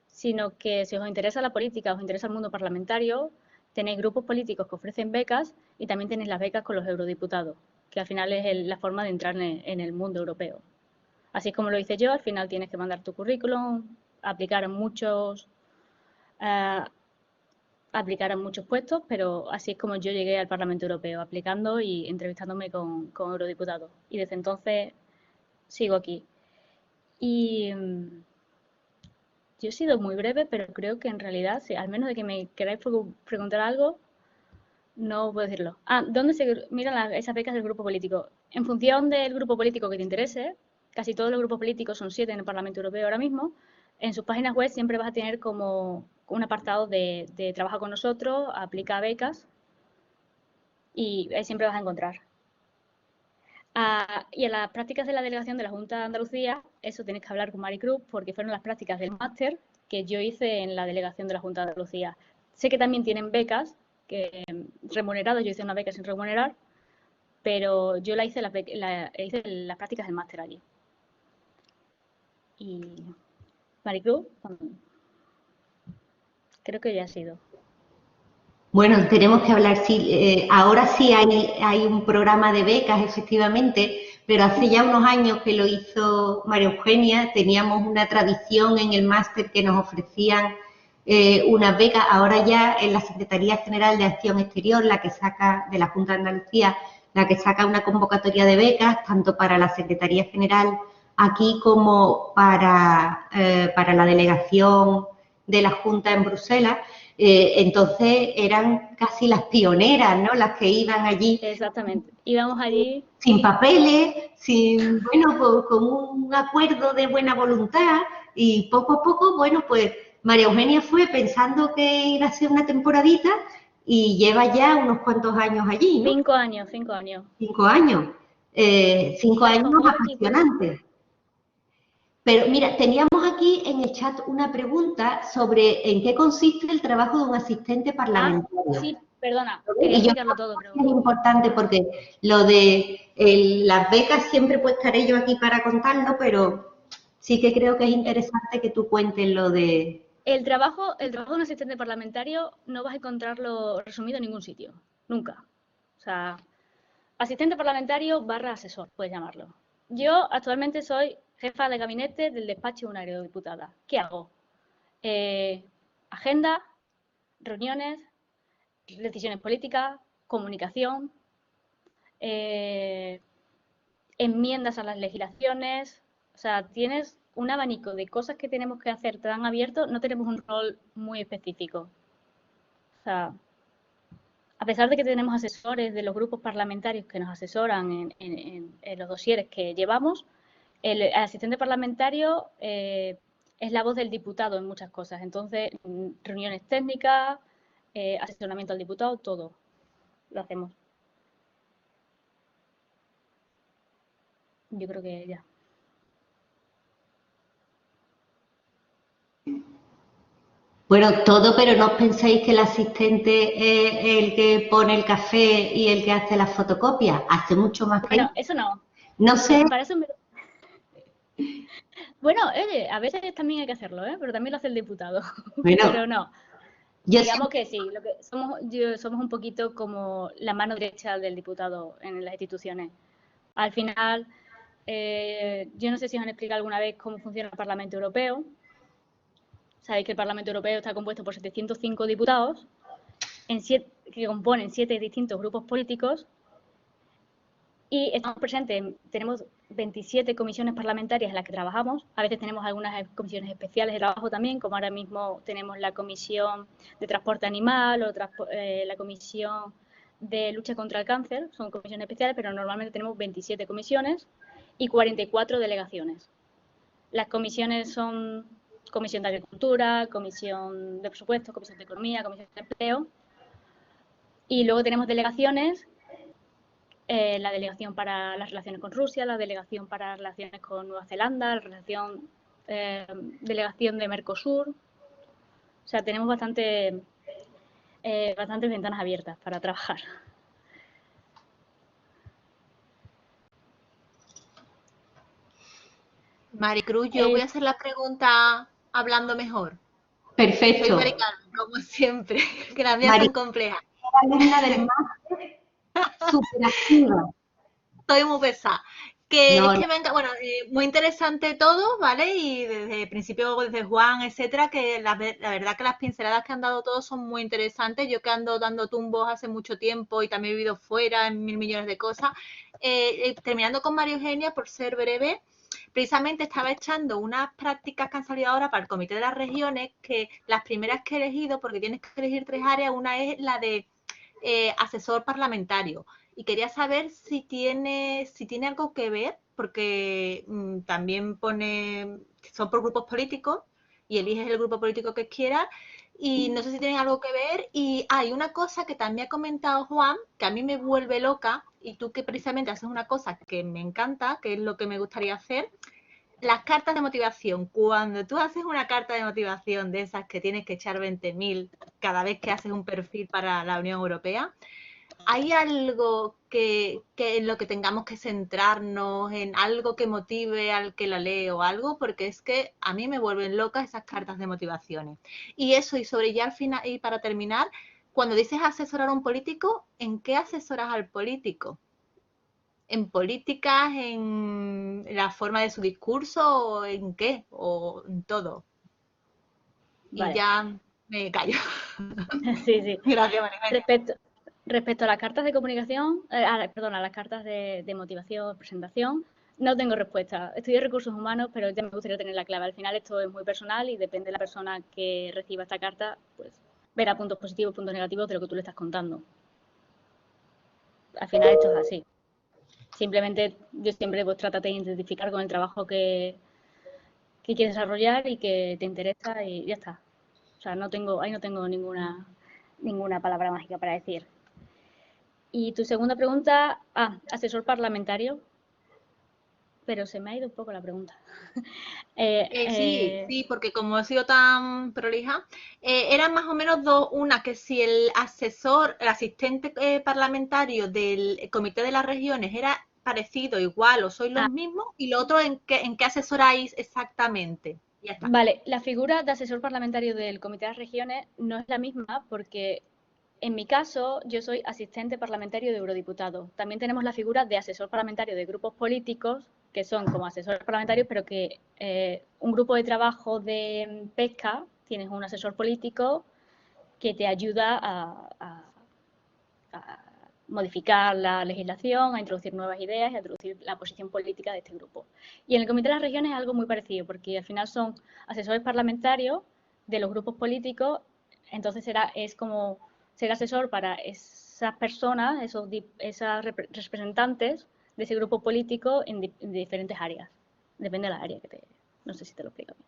sino que si os interesa la política, os interesa el mundo parlamentario, tenéis grupos políticos que ofrecen becas y también tenéis las becas con los eurodiputados, que al final es la forma de entrar en el mundo europeo. Así es como lo hice yo, al final tienes que mandar tu currículum, aplicar en muchos puestos, pero así es como yo llegué al Parlamento Europeo, aplicando y entrevistándome con eurodiputados. Y desde entonces sigo aquí. Y yo he sido muy breve, pero creo que en realidad, al menos de que me queráis preguntar algo, no puedo decirlo. ¿Dónde se miran esas becas del grupo político? En función del grupo político que te interese, casi todos los grupos políticos, son 7 en el Parlamento Europeo ahora mismo, en sus páginas web siempre vas a tener como un apartado de trabaja con nosotros, aplica becas, y ahí siempre vas a encontrar. Y en las prácticas de la delegación de la Junta de Andalucía, eso tenéis que hablar con Maricruz, porque fueron las prácticas del máster que yo hice en la delegación de la Junta de Andalucía. Sé que también tienen becas remuneradas, yo hice una beca sin remunerar, pero yo hice las prácticas del máster allí. Y Maricruz, creo que ya ha sido. Bueno, tenemos que hablar, sí, ahora sí hay un programa de becas, efectivamente, pero hace ya unos años que lo hizo María Eugenia, teníamos una tradición en el máster que nos ofrecían unas becas. Ahora ya en la Secretaría General de Acción Exterior, la que saca de la Junta de Andalucía, la que saca una convocatoria de becas, tanto para la Secretaría General aquí como para la delegación de la Junta en Bruselas. Entonces eran casi las pioneras, ¿no? Las que iban allí. Exactamente. Íbamos allí sin papeles, bueno, con un acuerdo de buena voluntad, y poco a poco, bueno, pues María Eugenia fue pensando que iba a ser una temporadita y lleva ya unos cuantos años allí, ¿no? 5 años. 5 años. 5 años. 5 años apasionantes. Pero mira, teníamos aquí en el chat una pregunta sobre en qué consiste el trabajo de un asistente parlamentario. Sí, perdona, quería explicarlo todo. Pero... Es importante porque lo de las becas siempre pues estaré yo aquí para contarlo, pero sí que creo que es interesante que tú cuentes lo de... El trabajo de un asistente parlamentario no vas a encontrarlo resumido en ningún sitio, nunca. O sea, asistente parlamentario / asesor, puedes llamarlo. Yo actualmente soy jefa de gabinete del despacho de una eurodiputada. ¿Qué hago? Agenda, reuniones, decisiones políticas, comunicación, enmiendas a las legislaciones. O sea, tienes un abanico de cosas que tenemos que hacer tan abierto, no tenemos un rol muy específico. O sea, a pesar de que tenemos asesores de los grupos parlamentarios que nos asesoran en los dosieres que llevamos, el asistente parlamentario es la voz del diputado en muchas cosas. Entonces, reuniones técnicas, asesoramiento al diputado, todo lo hacemos. Yo creo que ya. Bueno, todo, pero no os penséis que el asistente es el que pone el café y el que hace las fotocopias. Hace mucho más que... Bueno, eso no. No sé... Para eso Bueno, oye, a veces también hay que hacerlo, ¿eh? Pero también lo hace el diputado. Bueno, pero no. Digamos que sí, somos un poquito como la mano derecha del diputado en las instituciones. Al final, yo no sé si os han explicado alguna vez cómo funciona el Parlamento Europeo. Sabéis que el Parlamento Europeo está compuesto por 705 diputados que componen 7 distintos grupos políticos y estamos presentes, tenemos 27 comisiones parlamentarias en las que trabajamos. A veces tenemos algunas comisiones especiales de trabajo también, como ahora mismo tenemos la Comisión de Transporte Animal o la Comisión de lucha contra el cáncer, son comisiones especiales, pero normalmente tenemos 27 comisiones y 44 delegaciones. Las comisiones son Comisión de Agricultura, Comisión de Presupuestos, Comisión de Economía, Comisión de Empleo. Y luego tenemos delegaciones, la delegación para las relaciones con Rusia, la delegación para las relaciones con Nueva Zelanda, la delegación de Mercosur. O sea, tenemos bastantes ventanas abiertas para trabajar. Maricruz, yo voy a hacer la pregunta hablando mejor. Perfecto. Soy Mari Carmen, como siempre, que la mía son complejas. Alumna del máster, súper activa. Estoy muy pesada. Muy interesante todo, ¿vale? Y desde el principio, desde Juan, etcétera, que la verdad que las pinceladas que han dado todos son muy interesantes. Yo que ando dando tumbos hace mucho tiempo y también he vivido fuera en 1000 millones de cosas. Terminando con María Eugenia, por ser breve, precisamente estaba echando unas prácticas que han salido ahora para el Comité de las Regiones, que las primeras que he elegido, porque tienes que elegir 3 áreas, una es la de asesor parlamentario. Y quería saber si tiene algo que ver, porque también son por grupos políticos y eliges el grupo político que quieras. Y no sé si tienen algo que ver. Y hay una cosa que también ha comentado Juan, que a mí me vuelve loca, y tú que precisamente haces una cosa que me encanta, que es lo que me gustaría hacer, las cartas de motivación. Cuando tú haces una carta de motivación de esas que tienes que echar 20.000 cada vez que haces un perfil para la Unión Europea, ¿hay algo que en lo que tengamos que centrarnos, en algo que motive al que la lee o algo? Porque es que a mí me vuelven locas esas cartas de motivaciones. Y eso, y sobre ya al final, y para terminar, cuando dices asesorar a un político, ¿en qué asesoras al político? ¿En políticas, en la forma de su discurso, o en qué? ¿O en todo? Vale. Y ya me callo. Sí. Gracias, María. Respecto a las cartas de comunicación, a las cartas de motivación, presentación, no tengo respuesta. Estudio recursos humanos, pero ya me gustaría tener la clave. Al final esto es muy personal y depende de la persona que reciba esta carta, pues verá puntos positivos, puntos negativos de lo que tú le estás contando. Al final esto es así. Simplemente yo siempre pues trato de identificar con el trabajo que quieres desarrollar y que te interesa y ya está. O sea, ahí no tengo ninguna palabra mágica para decir. Y tu segunda pregunta, asesor parlamentario, pero se me ha ido un poco la pregunta. Sí, porque como he sido tan prolija, eran más o menos dos. Una, que si el asistente parlamentario del Comité de las Regiones era parecido, igual o sois los mismos, y lo otro, ¿en qué asesoráis exactamente? Ya está. Vale, la figura de asesor parlamentario del Comité de las Regiones no es la misma porque en mi caso yo soy asistente parlamentario de eurodiputado. También tenemos la figura de asesor parlamentario de grupos políticos, que son como asesores parlamentarios, pero que un grupo de trabajo de pesca, tienes un asesor político que te ayuda a modificar la legislación, a introducir nuevas ideas y a introducir la posición política de este grupo. Y en el Comité de las Regiones es algo muy parecido, porque al final son asesores parlamentarios de los grupos políticos, entonces es como ser asesor para esas personas, esas representantes de ese grupo político en diferentes áreas. Depende de la área no sé si te lo explico bien.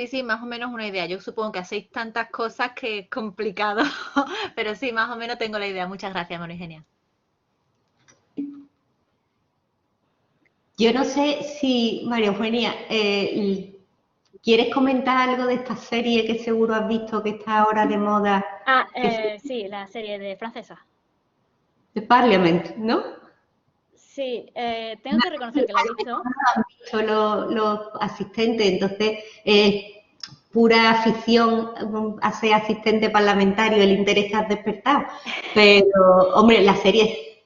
Sí, más o menos una idea. Yo supongo que hacéis tantas cosas que es complicado, pero sí, más o menos tengo la idea. Muchas gracias, María Eugenia. Yo no sé si, María Eugenia, ¿quieres comentar algo de esta serie que seguro has visto que está ahora de moda? Sí, la serie de francesa. The Parliament, ¿no? Sí, tengo que reconocer que la he visto. No han visto los asistentes, entonces pura afición a ser asistente parlamentario, el interés que has despertado. Pero, hombre, la serie...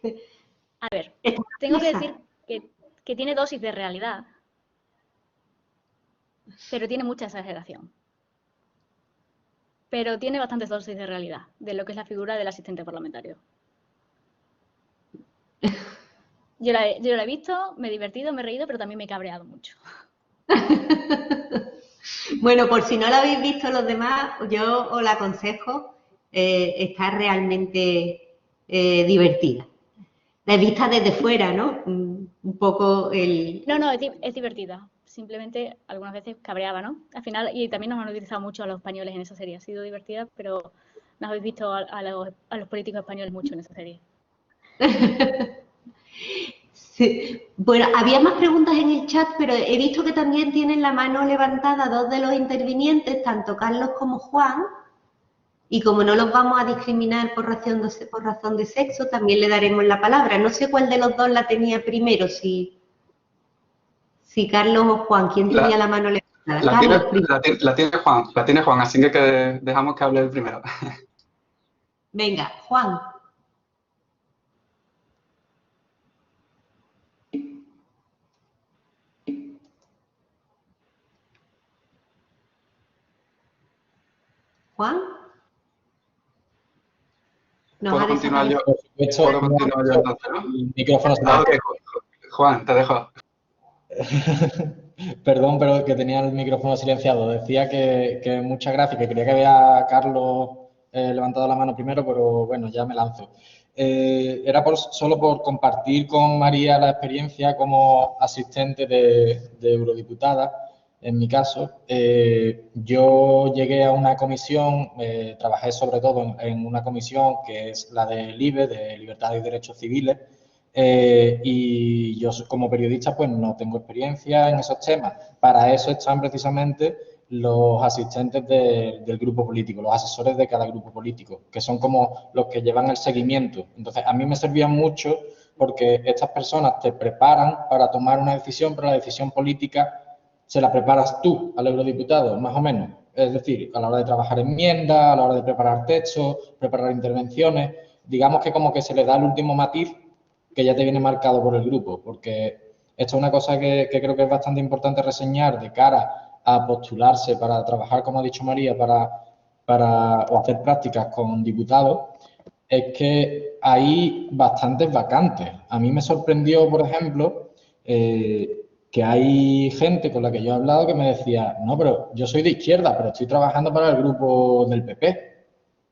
A ver, tengo que decir que tiene dosis de realidad, pero tiene mucha exageración. Pero tiene bastantes dosis de realidad de lo que es la figura del asistente parlamentario. Yo la he visto, me he divertido, me he reído, pero también me he cabreado mucho. Bueno, por si no la habéis visto los demás, yo os la aconsejo. está realmente divertida. La he vista desde fuera, ¿no? Un poco el... No, es divertida. Simplemente algunas veces cabreaba, ¿no? Al final, y también nos han utilizado mucho a los españoles en esa serie. Ha sido divertida, pero nos habéis visto a los políticos españoles mucho en esa serie. Sí. Bueno, había más preguntas en el chat, pero he visto que también tienen la mano levantada dos de los intervinientes, tanto Carlos como Juan, y como no los vamos a discriminar por razón de sexo, también le daremos la palabra. No sé cuál de los dos la tenía primero, si Carlos o Juan, ¿quién tenía la mano levantada? La tiene Juan, así que dejamos que hable el primero. Venga, Juan. ¿Juan? ¿Puedo continuar yo? ¿Puedo continuar yo entonces, no? El micrófono se Okay. Juan, te dejo. Perdón, pero que tenía el micrófono silenciado. Decía que muchas gracias, que quería que vea a Carlos levantado la mano primero, pero bueno, ya me lanzo. Era solo por compartir con María la experiencia como asistente de eurodiputada. En mi caso, yo llegué a una comisión, trabajé sobre todo en una comisión que es la del LIBE, de Libertades y Derechos Civiles, y yo como periodista pues no tengo experiencia en esos temas. Para eso están precisamente los asistentes del grupo político, los asesores de cada grupo político, que son como los que llevan el seguimiento. Entonces, a mí me servían mucho porque estas personas te preparan para tomar una decisión, pero la decisión política se la preparas tú al eurodiputado, más o menos. Es decir, a la hora de trabajar enmiendas, a la hora de preparar textos, preparar intervenciones, digamos que como que se le da el último matiz que ya te viene marcado por el grupo, porque esto es una cosa que creo que es bastante importante reseñar de cara a postularse para trabajar, como ha dicho María, o hacer prácticas con diputados, es que hay bastantes vacantes. A mí me sorprendió, por ejemplo, que hay gente con la que yo he hablado que me decía, no, pero yo soy de izquierda, pero estoy trabajando para el grupo del PP.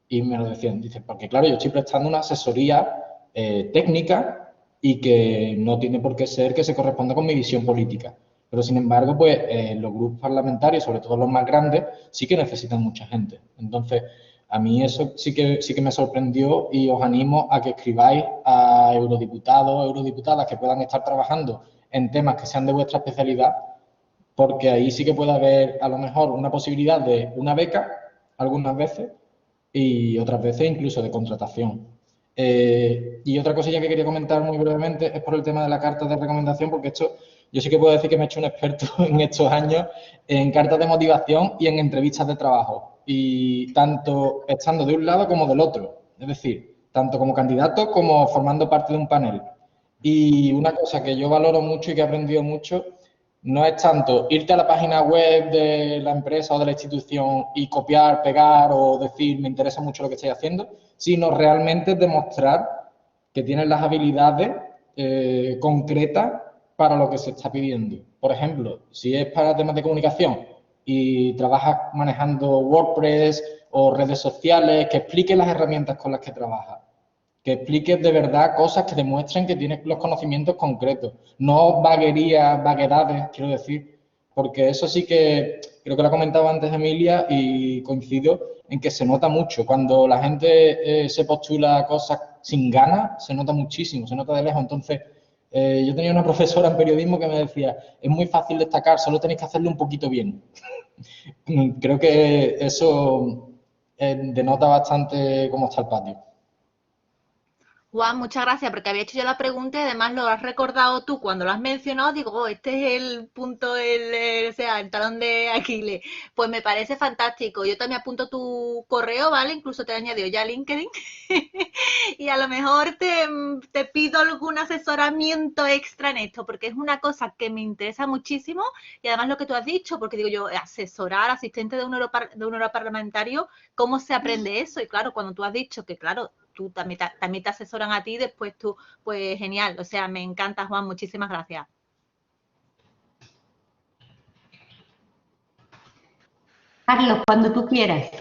Y me lo decían, dice, porque claro, yo estoy prestando una asesoría técnica y que no tiene por qué ser que se corresponda con mi visión política. Pero, sin embargo, pues los grupos parlamentarios, sobre todo los más grandes, sí que necesitan mucha gente. Entonces, a mí eso sí que me sorprendió y os animo a que escribáis a eurodiputados, eurodiputadas que puedan estar trabajando en temas que sean de vuestra especialidad, porque ahí sí que puede haber a lo mejor una posibilidad de una beca, algunas veces, y otras veces incluso de contratación. Y otra cosilla que quería comentar muy brevemente es por el tema de la carta de recomendación, porque esto yo sí que puedo decir que me he hecho un experto en estos años en cartas de motivación y en entrevistas de trabajo, y tanto estando de un lado como del otro, es decir, tanto como candidato como formando parte de un panel. Y una cosa que yo valoro mucho y que he aprendido mucho no es tanto irte a la página web de la empresa o de la institución y copiar, pegar o decir me interesa mucho lo que estoy haciendo, sino realmente demostrar que tienes las habilidades concretas para lo que se está pidiendo. Por ejemplo, si es para temas de comunicación y trabajas manejando WordPress o redes sociales, que expliques las herramientas con las que trabajas. Que expliques de verdad cosas que demuestren que tienes los conocimientos concretos, no vaguedades, quiero decir, porque eso sí que creo que lo ha comentado antes Emilia y coincido en que se nota mucho. Cuando la gente se postula a cosas sin ganas, se nota muchísimo, se nota de lejos. Entonces, yo tenía una profesora en periodismo que me decía, es muy fácil destacar, solo tenéis que hacerlo un poquito bien. Creo que eso denota bastante cómo está el patio. Juan, muchas gracias, porque había hecho yo la pregunta y además lo has recordado tú cuando lo has mencionado. Digo, oh, este es el punto, o sea, el talón de Aquiles. Pues me parece fantástico. Yo también apunto tu correo, ¿vale? Incluso te he añadido ya LinkedIn. Y a lo mejor te pido algún asesoramiento extra en esto, porque es una cosa que me interesa muchísimo. Y además lo que tú has dicho, porque digo yo, asesorar, asistente de un europarlamentario, ¿cómo se aprende eso? Y claro, cuando tú has dicho que, claro, tú también te asesoran a ti, después tú, pues genial. O sea, me encanta, Juan, muchísimas gracias. Carlos, cuando tú quieras.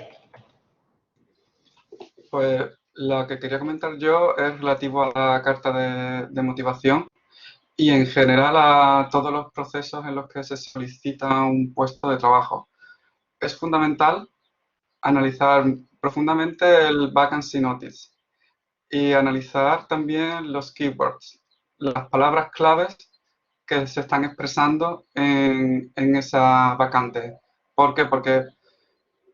Pues la que quería comentar yo es relativo a la carta de motivación y en general a todos los procesos en los que se solicita un puesto de trabajo. Es fundamental analizar profundamente el Vacancy Notice y analizar también los keywords, las palabras claves que se están expresando en esa vacante. ¿Por qué? Porque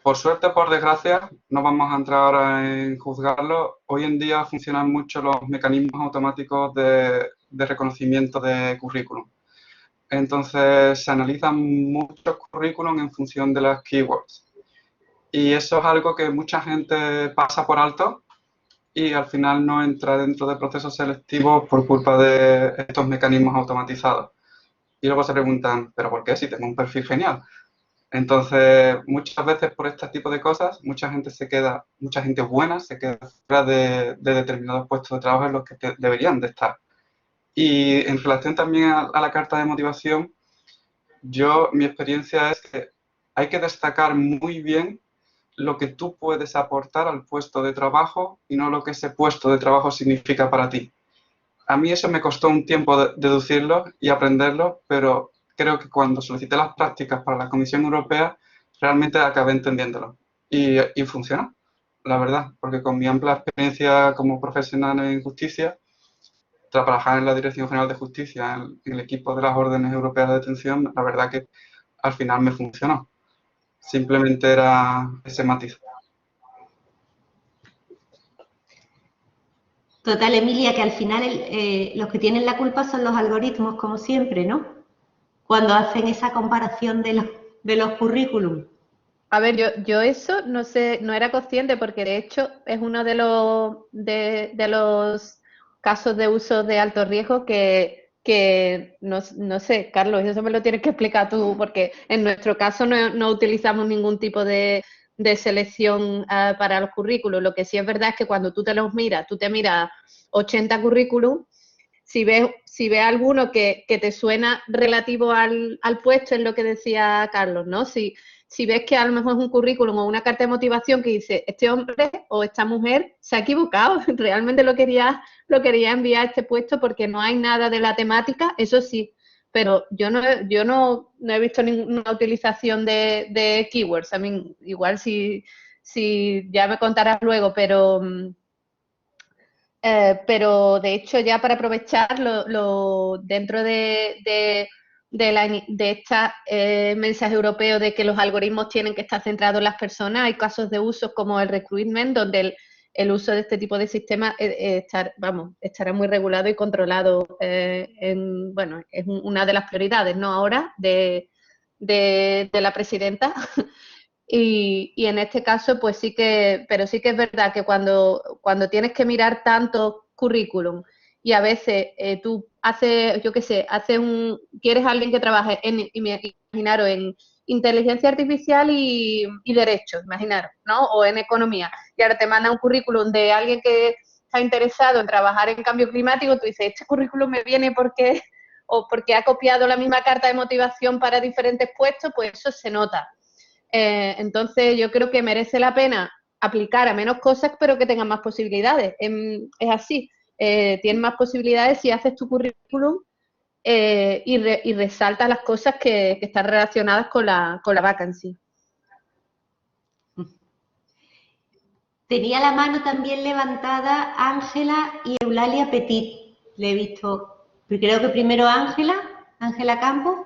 por suerte o por desgracia, no vamos a entrar ahora en juzgarlo, hoy en día funcionan mucho los mecanismos automáticos de reconocimiento de currículum. Entonces, se analizan muchos currículum en función de las keywords. Y eso es algo que mucha gente pasa por alto y al final no entra dentro de procesos selectivos por culpa de estos mecanismos automatizados. Y luego se preguntan, ¿pero por qué si tengo un perfil genial? Entonces, muchas veces por este tipo de cosas, mucha gente buena se queda fuera de determinados puestos de trabajo en los que deberían de estar. Y en relación también a la carta de motivación, mi experiencia es que hay que destacar muy bien lo que tú puedes aportar al puesto de trabajo y no lo que ese puesto de trabajo significa para ti. A mí eso me costó un tiempo deducirlo y aprenderlo, pero creo que cuando solicité las prácticas para la Comisión Europea, realmente acabé entendiéndolo. Y funciona, la verdad, porque con mi amplia experiencia como profesional en justicia, trabajar en la Dirección General de Justicia, en el equipo de las órdenes europeas de detención, la verdad que al final me funcionó. Simplemente era ese matiz. Total, Emilia, que al final los que tienen la culpa son los algoritmos, como siempre, ¿no? Cuando hacen esa comparación de los currículum. A ver, yo eso no sé, no era consciente porque de hecho es uno de los casos de uso de alto riesgo que no sé, Carlos, eso me lo tienes que explicar tú, porque en nuestro caso no utilizamos ningún tipo de selección para los currículos. Lo que sí es verdad es que cuando tú te miras 80 currículum, si ves alguno que te suena relativo al puesto, es lo que decía Carlos, ¿no? Si ves que a lo mejor es un currículum o una carta de motivación que dice, este hombre o esta mujer se ha equivocado, realmente lo quería enviar a este puesto porque no hay nada de la temática, eso sí, pero yo no he visto ninguna utilización de keywords. A mí, igual si ya me contarás luego, pero de hecho ya para aprovecharlo dentro de este mensaje europeo de que los algoritmos tienen que estar centrados en las personas, hay casos de usos como el recruitment, donde el uso de este tipo de sistemas estará muy regulado y controlado. Bueno, es una de las prioridades, ¿no? Ahora de la presidenta. Y en este caso, pues pero sí que es verdad que cuando tienes que mirar tanto currículum y a veces tú haces, yo qué sé, quieres a alguien que trabaje imaginaros, en inteligencia artificial y derecho, imaginaros, ¿no? O en economía. Y ahora te manda un currículum de alguien que está interesado en trabajar en cambio climático, tú dices, este currículum me viene porque ha copiado la misma carta de motivación para diferentes puestos, pues eso se nota. Entonces yo creo que merece la pena aplicar a menos cosas, pero que tengan más posibilidades. Es así, tienes más posibilidades si haces tu currículum y resaltas las cosas que están relacionadas con la vacancy. Tenía la mano también levantada Ángela y Eulalia Petit. Le he visto, creo que primero Ángela Campos.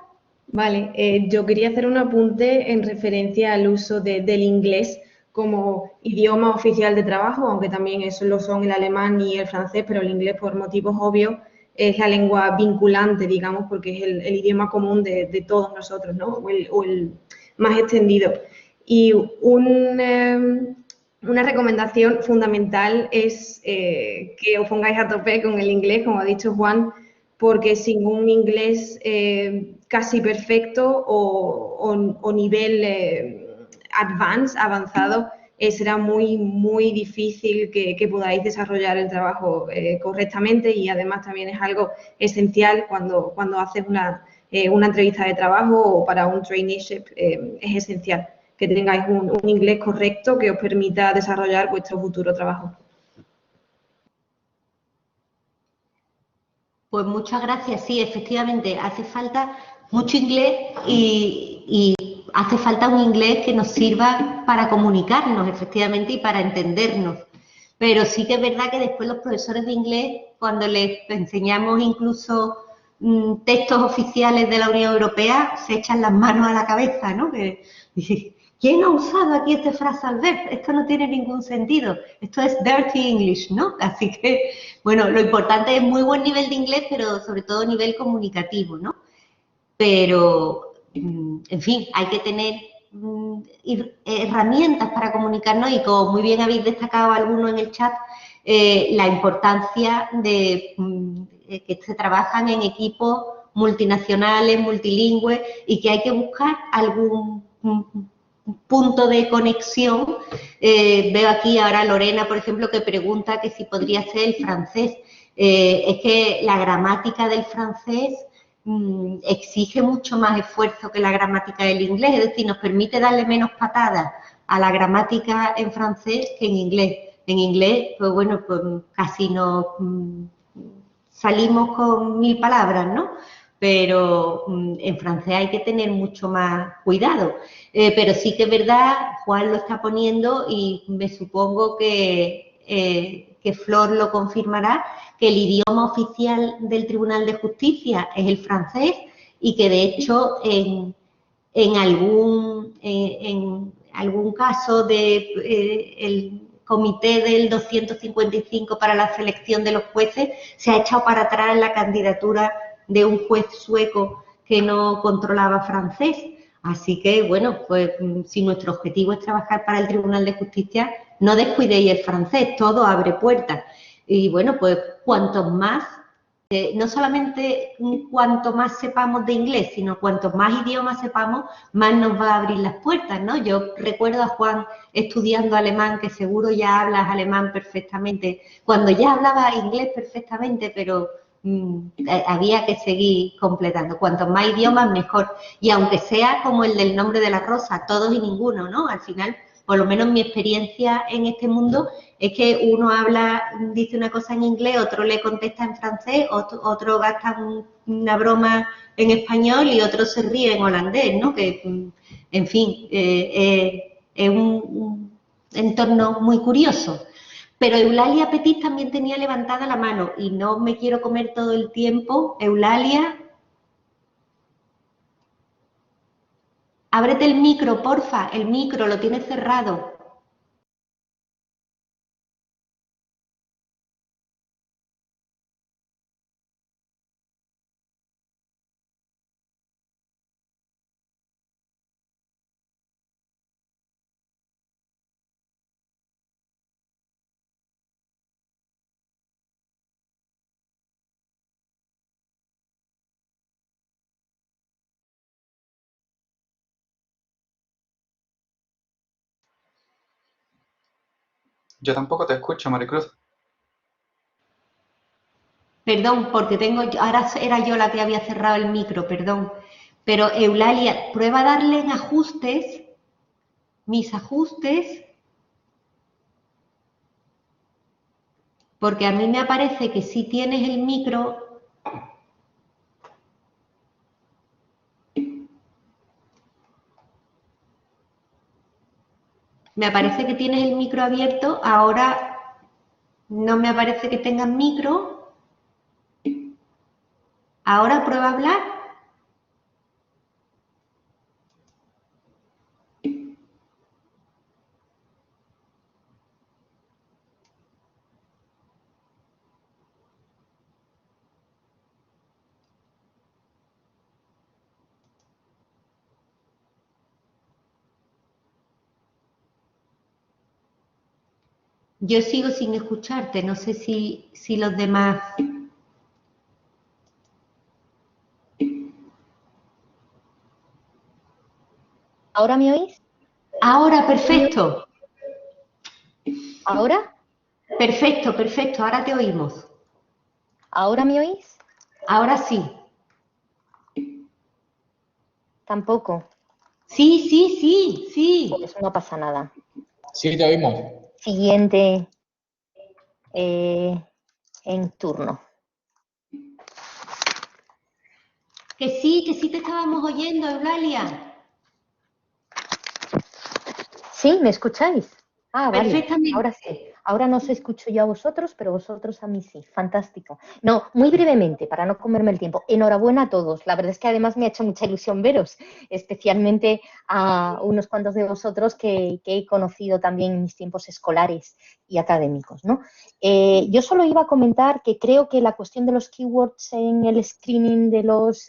Vale, yo quería hacer un apunte en referencia al uso del inglés como idioma oficial de trabajo, aunque también eso lo son el alemán y el francés, pero el inglés por motivos obvios es la lengua vinculante, digamos, porque es el idioma común de todos nosotros, ¿no? O el más extendido. Y una recomendación fundamental es que os pongáis a tope con el inglés, como ha dicho Juan, porque sin un inglés casi perfecto o nivel avanzado, será muy, muy difícil que podáis desarrollar el trabajo correctamente, y además también es algo esencial cuando haces una entrevista de trabajo o para un traineeship, es esencial que tengáis un inglés correcto que os permita desarrollar vuestro futuro trabajo. Pues muchas gracias. Sí, efectivamente, hace falta mucho inglés y hace falta un inglés que nos sirva para comunicarnos, efectivamente, y para entendernos. Pero sí que es verdad que después los profesores de inglés, cuando les enseñamos incluso textos oficiales de la Unión Europea, se echan las manos a la cabeza, ¿no? Que dice, ¿quién ha usado aquí este phrasal verb? Esto no tiene ningún sentido. Esto es dirty English, ¿no? Así que, bueno, lo importante es muy buen nivel de inglés, pero sobre todo nivel comunicativo, ¿no? Pero, en fin, hay que tener herramientas para comunicarnos y como muy bien habéis destacado algunos en el chat, la importancia de que se trabajan en equipos multinacionales, multilingües y que hay que buscar algún punto de conexión. Veo aquí ahora a Lorena, por ejemplo, que pregunta que si podría ser el francés. Es que la gramática del francés exige mucho más esfuerzo que la gramática del inglés, es decir, nos permite darle menos patadas a la gramática en francés que en inglés. En inglés, pues bueno, pues casi nos salimos con 1000 palabras, ¿no? Pero en francés hay que tener mucho más cuidado. Pero sí que es verdad, Juan lo está poniendo y me supongo que Flor lo confirmará, que el idioma oficial del Tribunal de Justicia es el francés y que de hecho en algún caso el comité del 255 para la selección de los jueces se ha echado para atrás la candidatura de un juez sueco que no controlaba francés. Así que, bueno, pues si nuestro objetivo es trabajar para el Tribunal de Justicia, no descuidéis el francés, todo abre puertas. Y bueno, pues cuantos más, no solamente cuanto más sepamos de inglés, sino cuantos más idiomas sepamos, más nos va a abrir las puertas, ¿no? Yo recuerdo a Juan estudiando alemán, que seguro ya hablas alemán perfectamente, cuando ya hablaba inglés perfectamente, pero había que seguir completando. Cuantos más idiomas, mejor. Y aunque sea como el del nombre de la rosa, todos y ninguno, ¿no? Al final, por lo menos mi experiencia en este mundo es que uno dice una cosa en inglés, otro le contesta en francés, otro gasta una broma en español y otro se ríe en holandés, ¿no? Que, en fin, es un entorno muy curioso. Pero Eulalia Petit también tenía levantada la mano y no me quiero comer todo el tiempo. Eulalia, ábrete el micro, porfa, el micro lo tienes cerrado. Yo tampoco te escucho, Maricruz. Perdón, porque ahora era yo la que había cerrado el micro, perdón. Pero Eulalia, prueba a darle en ajustes, mis ajustes, porque a mí me aparece que sí tienes el micro. Me aparece que tienes el micro abierto, ahora no me aparece que tengas micro. Ahora prueba a hablar. Yo sigo sin escucharte, no sé si los demás... ¿Ahora me oís? Ahora, perfecto. ¿Ahora? Perfecto, perfecto, ahora te oímos. ¿Ahora me oís? Ahora sí. Tampoco. Sí. Pues no pasa nada. Sí, te oímos. Siguiente en turno. Que sí te estábamos oyendo, Eulalia. ¿Sí? ¿Me escucháis? Ah, vale. Perfectamente. Ahora sí. Ahora no os escucho yo a vosotros, pero vosotros a mí sí. Fantástico. No, muy brevemente, para no comerme el tiempo. Enhorabuena a todos. La verdad es que además me ha hecho mucha ilusión veros, especialmente a unos cuantos de vosotros que he conocido también en mis tiempos escolares y académicos, ¿no? Yo solo iba a comentar que creo que la cuestión de los keywords en el screening de los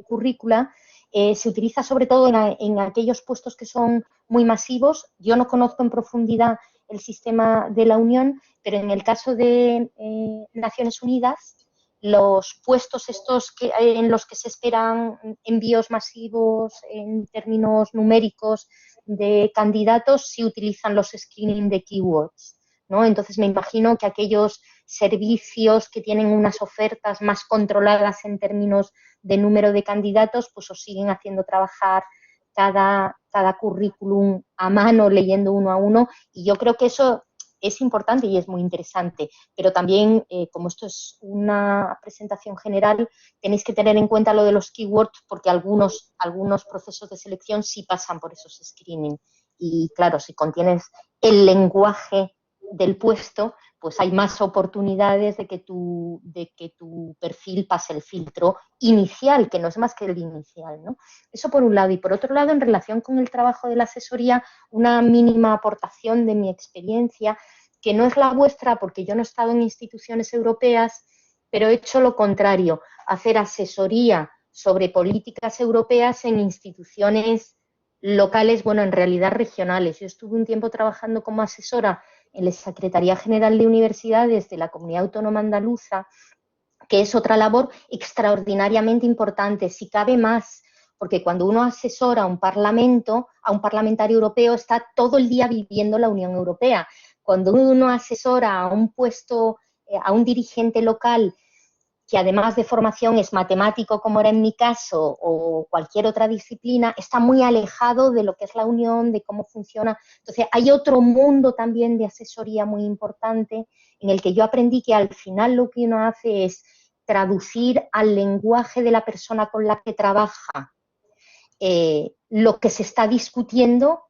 currícula se utiliza sobre todo en aquellos puestos que son muy masivos. Yo no conozco en profundidad el sistema de la Unión, pero en el caso de Naciones Unidas, los puestos estos en los que se esperan envíos masivos en términos numéricos de candidatos sí utilizan los screening de keywords, ¿no? Entonces me imagino que aquellos servicios que tienen unas ofertas más controladas en términos de número de candidatos, pues os siguen haciendo trabajar cada currículum a mano, leyendo uno a uno, y yo creo que eso es importante y es muy interesante, pero también, como esto es una presentación general, tenéis que tener en cuenta lo de los keywords, porque algunos procesos de selección sí pasan por esos screening, y claro, si contienes el lenguaje del puesto, pues hay más oportunidades de que tu perfil pase el filtro inicial, que no es más que el inicial, ¿no? Eso por un lado. Y por otro lado, en relación con el trabajo de la asesoría, una mínima aportación de mi experiencia, que no es la vuestra porque yo no he estado en instituciones europeas, pero he hecho lo contrario, hacer asesoría sobre políticas europeas en instituciones locales, bueno, en realidad regionales. Yo estuve un tiempo trabajando como asesora en la Secretaría General de Universidades de la Comunidad Autónoma Andaluza, que es otra labor extraordinariamente importante, si cabe más, porque cuando uno asesora a un parlamentario europeo, está todo el día viviendo la Unión Europea. Cuando uno asesora a un puesto, a un dirigente local, que además de formación es matemático, como era en mi caso, o cualquier otra disciplina, está muy alejado de lo que es la Unión, de cómo funciona. Entonces, hay otro mundo también de asesoría muy importante, en el que yo aprendí que al final lo que uno hace es traducir al lenguaje de la persona con la que trabaja lo que se está discutiendo,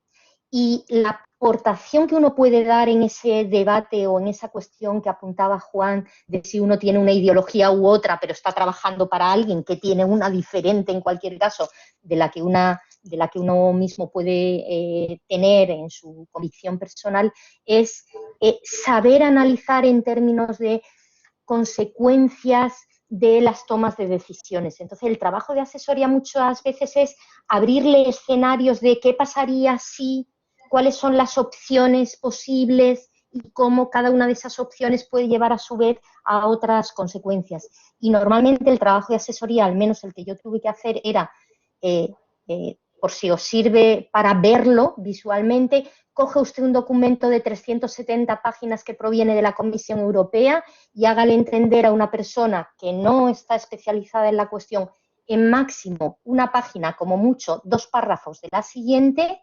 y la aportación que uno puede dar en ese debate o en esa cuestión que apuntaba Juan, de si uno tiene una ideología u otra, pero está trabajando para alguien que tiene una diferente en cualquier caso de la que uno mismo puede tener en su convicción personal, es saber analizar en términos de consecuencias de las tomas de decisiones. Entonces, el trabajo de asesoría muchas veces es abrirle escenarios de qué pasaría si, cuáles son las opciones posibles y cómo cada una de esas opciones puede llevar a su vez a otras consecuencias. Y normalmente el trabajo de asesoría, al menos el que yo tuve que hacer, era, por si os sirve para verlo visualmente, coge usted un documento de 370 páginas que proviene de la Comisión Europea y hágale entender a una persona que no está especializada en la cuestión, en máximo una página, como mucho 2 párrafos de la siguiente,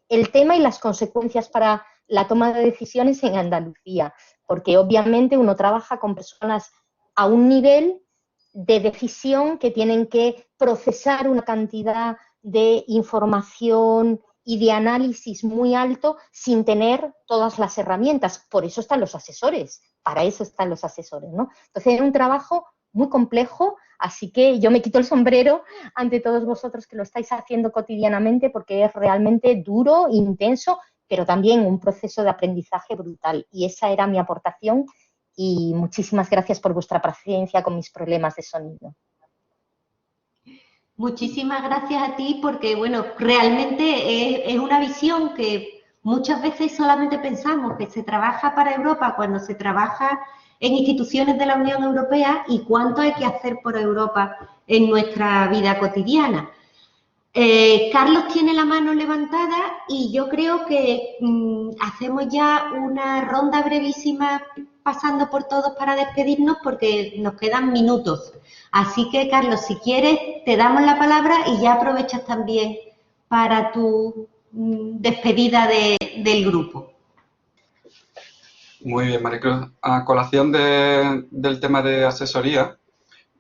el tema y las consecuencias para la toma de decisiones en Andalucía, porque obviamente uno trabaja con personas a un nivel de decisión que tienen que procesar una cantidad de información y de análisis muy alto sin tener todas las herramientas. Por eso están los asesores, para eso están los asesores, ¿no? Entonces es un trabajo muy complejo, así que yo me quito el sombrero ante todos vosotros que lo estáis haciendo cotidianamente, porque es realmente duro, intenso, pero también un proceso de aprendizaje brutal. Y esa era mi aportación, y muchísimas gracias por vuestra paciencia con mis problemas de sonido. Muchísimas gracias a ti, porque bueno, realmente es una visión que muchas veces solamente pensamos que se trabaja para Europa cuando se trabaja en instituciones de la Unión Europea, y cuánto hay que hacer por Europa en nuestra vida cotidiana. Carlos tiene la mano levantada y yo creo que hacemos ya una ronda brevísima pasando por todos para despedirnos, porque nos quedan minutos. Así que, Carlos, si quieres, te damos la palabra y ya aprovechas también para tu despedida del grupo. Muy bien, Maricruz. A colación del tema de asesoría,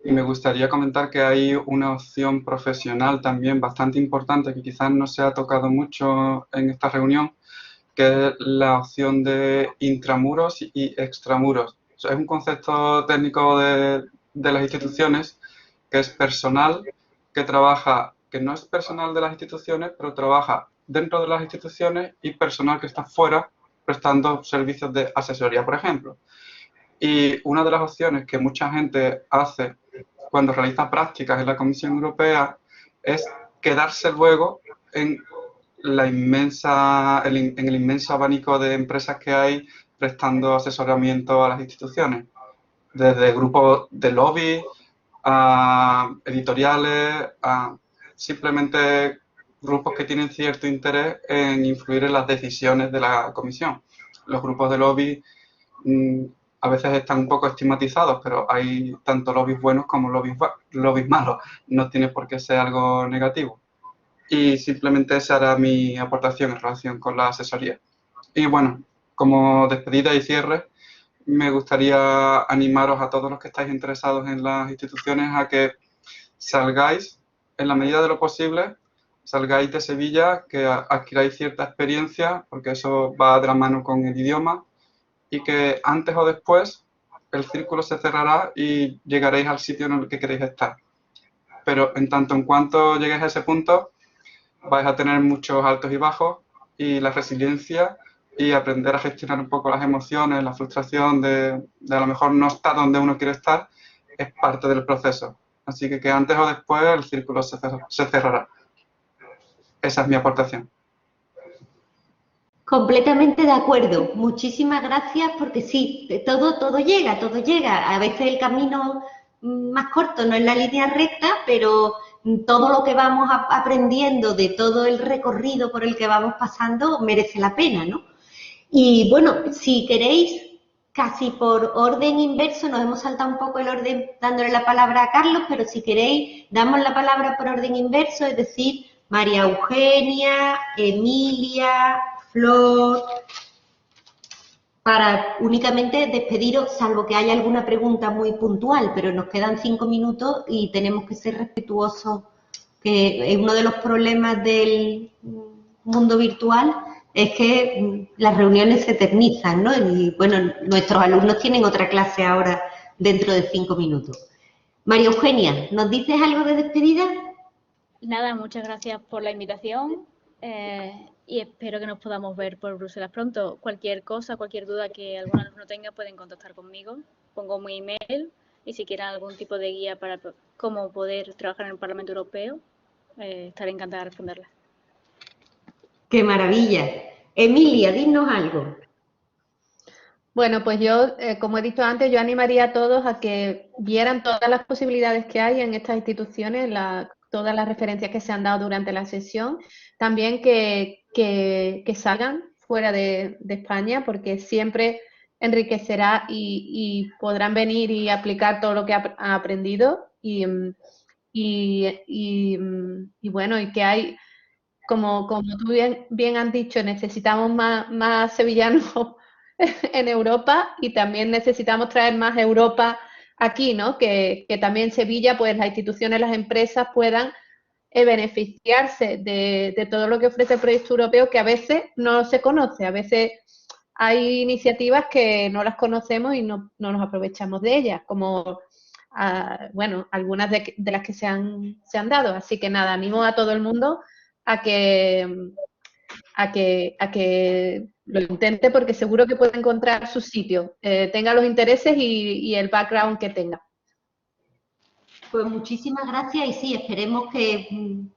me gustaría comentar que hay una opción profesional también bastante importante que quizás no se ha tocado mucho en esta reunión, que es la opción de intramuros y extramuros. Es un concepto técnico de las instituciones que es personal que trabaja, que no es personal de las instituciones, pero trabaja dentro de las instituciones, y personal que está fuera prestando servicios de asesoría, por ejemplo. Y una de las opciones que mucha gente hace cuando realiza prácticas en la Comisión Europea es quedarse luego en en el inmenso abanico de empresas que hay prestando asesoramiento a las instituciones, desde grupos de lobby a editoriales, a simplemente grupos que tienen cierto interés en influir en las decisiones de la comisión. Los grupos de lobby a veces están un poco estigmatizados, pero hay tanto lobbies buenos como lobbies malos. No tiene por qué ser algo negativo. Y simplemente esa era mi aportación en relación con la asesoría. Y bueno, como despedida y cierre, me gustaría animaros a todos los que estáis interesados en las instituciones a que salgáis, en la medida de lo posible, salgáis de Sevilla, que adquiráis cierta experiencia, porque eso va de la mano con el idioma, y que antes o después el círculo se cerrará y llegaréis al sitio en el que queréis estar. Pero en tanto en cuanto lleguéis a ese punto, vais a tener muchos altos y bajos, y la resiliencia y aprender a gestionar un poco las emociones, la frustración de a lo mejor no estar donde uno quiere estar, es parte del proceso. Así que antes o después el círculo se cerrará. Esa es mi aportación. Completamente de acuerdo. Muchísimas gracias, porque sí, todo llega, todo llega. A veces el camino más corto no es la línea recta, pero todo lo que vamos aprendiendo de todo el recorrido por el que vamos pasando merece la pena, ¿no? Y bueno, si queréis, casi por orden inverso, nos hemos saltado un poco el orden dándole la palabra a Carlos, pero si queréis, damos la palabra por orden inverso, es decir, María Eugenia, Emilia, Flor, para únicamente despediros, salvo que haya alguna pregunta muy puntual, pero nos quedan 5 minutos y tenemos que ser respetuosos, que uno de los problemas del mundo virtual es que las reuniones se eternizan, ¿no? Y bueno, nuestros alumnos tienen otra clase ahora dentro de 5 minutos. María Eugenia, ¿nos dices algo de despedida? Nada, muchas gracias por la invitación y espero que nos podamos ver por Bruselas pronto. Cualquier cosa, cualquier duda que algún alumno tenga, pueden contactar conmigo. Pongo mi email y si quieren algún tipo de guía para cómo poder trabajar en el Parlamento Europeo, estaré encantada de responderla. ¡Qué maravilla! Emilia, dinos algo. Bueno, pues yo, como he dicho antes, yo animaría a todos a que vieran todas las posibilidades que hay en estas instituciones, todas las referencias que se han dado durante la sesión, también que salgan fuera de España, porque siempre enriquecerá y podrán venir y aplicar todo lo que han aprendido y bueno, y que hay, como tú bien has dicho, necesitamos más sevillanos en Europa, y también necesitamos traer más Europa aquí, ¿no? Que también Sevilla, pues las instituciones, las empresas puedan beneficiarse de todo lo que ofrece el proyecto europeo, que a veces no se conoce, a veces hay iniciativas que no las conocemos y no nos aprovechamos de ellas, como bueno, algunas de las que se han dado. Así que nada, animo a todo el mundo a que lo intente, porque seguro que puede encontrar su sitio, tenga los intereses y el background que tenga. Pues muchísimas gracias, y sí, esperemos que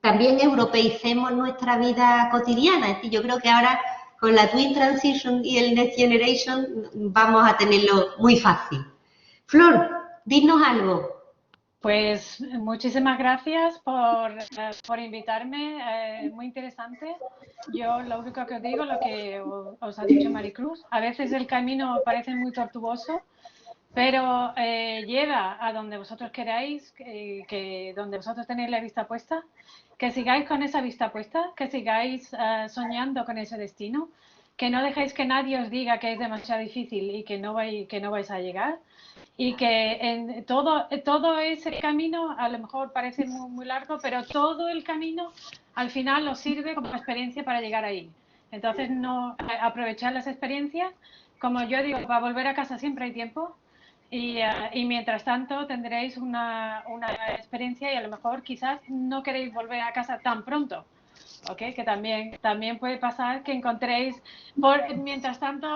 también europeicemos nuestra vida cotidiana. Es decir, yo creo que ahora con la Twin Transition y el Next Generation vamos a tenerlo muy fácil. Flor, dinos algo. Pues muchísimas gracias por invitarme, muy interesante. Yo lo único que os digo, lo que os ha dicho Maricruz, a veces el camino parece muy tortuoso, pero lleva a donde vosotros queráis, donde vosotros tenéis la vista puesta, que sigáis con esa vista puesta, que sigáis soñando con ese destino, que no dejéis que nadie os diga que es demasiado difícil y que no vais a llegar, y que en todo ese camino a lo mejor parece muy, muy largo, pero todo el camino al final os sirve como experiencia para llegar ahí. Entonces, aprovechar las experiencias. Como yo digo, para volver a casa siempre hay tiempo. Y mientras tanto tendréis una experiencia y a lo mejor quizás no queréis volver a casa tan pronto, ¿ok? Que también puede pasar que encontréis, mientras tanto,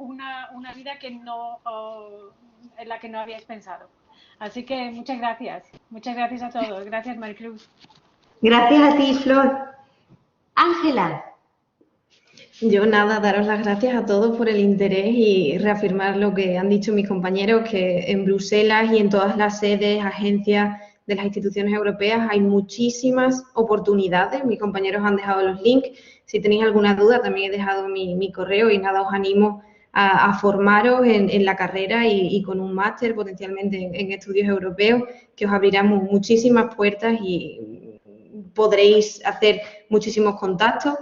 una vida en la que no habíais pensado. Así que muchas gracias a todos. Gracias, Maricruz. Gracias a ti, Flor. Ángela. Yo nada, daros las gracias a todos por el interés y reafirmar lo que han dicho mis compañeros, que en Bruselas y en todas las sedes, agencias de las instituciones europeas hay muchísimas oportunidades. Mis compañeros han dejado los links. Si tenéis alguna duda, también he dejado mi correo y nada, os animo a formaros en la carrera y con un máster potencialmente en estudios europeos, que os abrirá muchísimas puertas y podréis hacer muchísimos contactos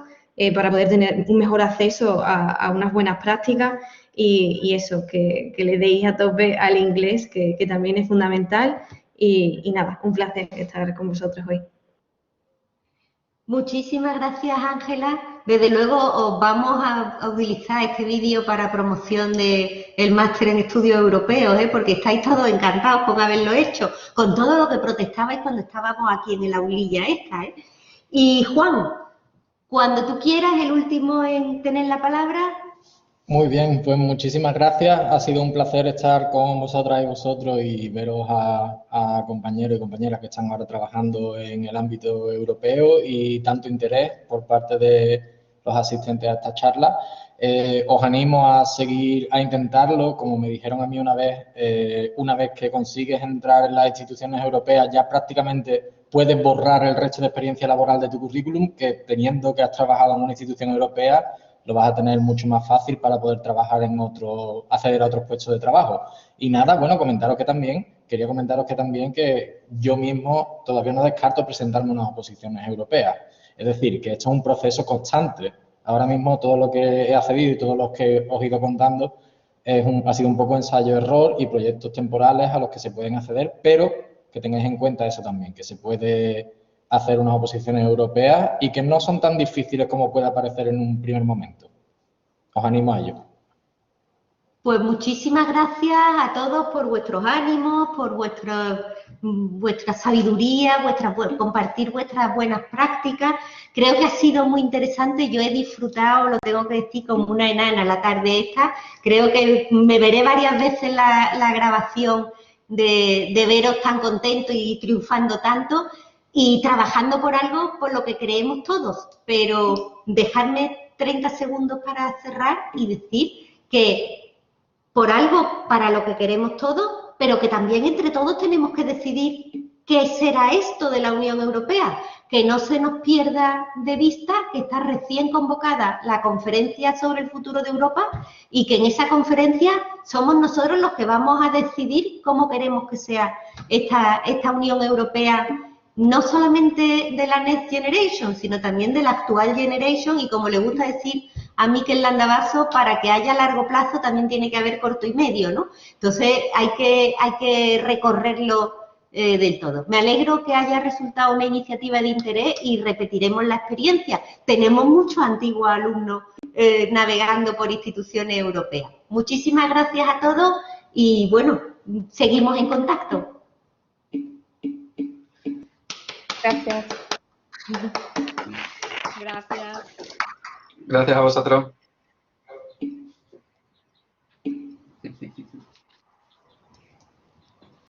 para poder tener un mejor acceso a unas buenas prácticas y eso, que le deis a tope al inglés, que también es fundamental. Y nada, un placer estar con vosotros hoy. Muchísimas gracias, Ángela. Desde luego os vamos a utilizar este vídeo para promoción del máster en estudios europeos, porque estáis todos encantados con haberlo hecho, con todo lo que protestabais cuando estábamos aquí en el aulilla esta. Y Juan, cuando tú quieras, el último en tener la palabra. Muy bien, pues muchísimas gracias. Ha sido un placer estar con vosotras y vosotros y veros a compañeros y compañeras que están ahora trabajando en el ámbito europeo y tanto interés por parte de los asistentes a esta charla. Os animo a seguir a intentarlo. Como me dijeron a mí una vez que consigues entrar en las instituciones europeas, ya prácticamente puedes borrar el resto de experiencia laboral de tu currículum, que teniendo que has trabajado en una institución europea, lo vas a tener mucho más fácil para poder trabajar acceder a otros puestos de trabajo. Y nada, bueno, quería comentaros que yo mismo todavía no descarto presentarme a unas oposiciones europeas. Es decir, que esto es un proceso constante. Ahora mismo todo lo que he accedido y todo lo que os he ido contando ha sido un poco ensayo-error y proyectos temporales a los que se pueden acceder, pero que tengáis en cuenta eso también, que se puede hacer unas oposiciones europeas y que no son tan difíciles como puede parecer en un primer momento. Os animo a ello. Pues muchísimas gracias a todos por vuestros ánimos, por vuestra sabiduría, compartir vuestras buenas prácticas. Creo que ha sido muy interesante. Yo he disfrutado, lo tengo que decir, como una enana la tarde esta. Creo que me veré varias veces la grabación de veros tan contentos y triunfando tanto y trabajando por algo por lo que creemos todos. Pero dejadme 30 segundos para cerrar y decir que por algo para lo que queremos todos, pero que también entre todos tenemos que decidir qué será esto de la Unión Europea, que no se nos pierda de vista que está recién convocada la conferencia sobre el futuro de Europa y que en esa conferencia somos nosotros los que vamos a decidir cómo queremos que sea esta Unión Europea, no solamente de la Next Generation, sino también de la actual Generation, y como le gusta decir a Mikel Landavaso, para que haya largo plazo también tiene que haber corto y medio, ¿no? Entonces hay que recorrerlo del todo. Me alegro que haya resultado una iniciativa de interés y repetiremos la experiencia. Tenemos muchos antiguos alumnos navegando por instituciones europeas. Muchísimas gracias a todos y, bueno, seguimos en contacto. Gracias. Gracias. Gracias a vosotros.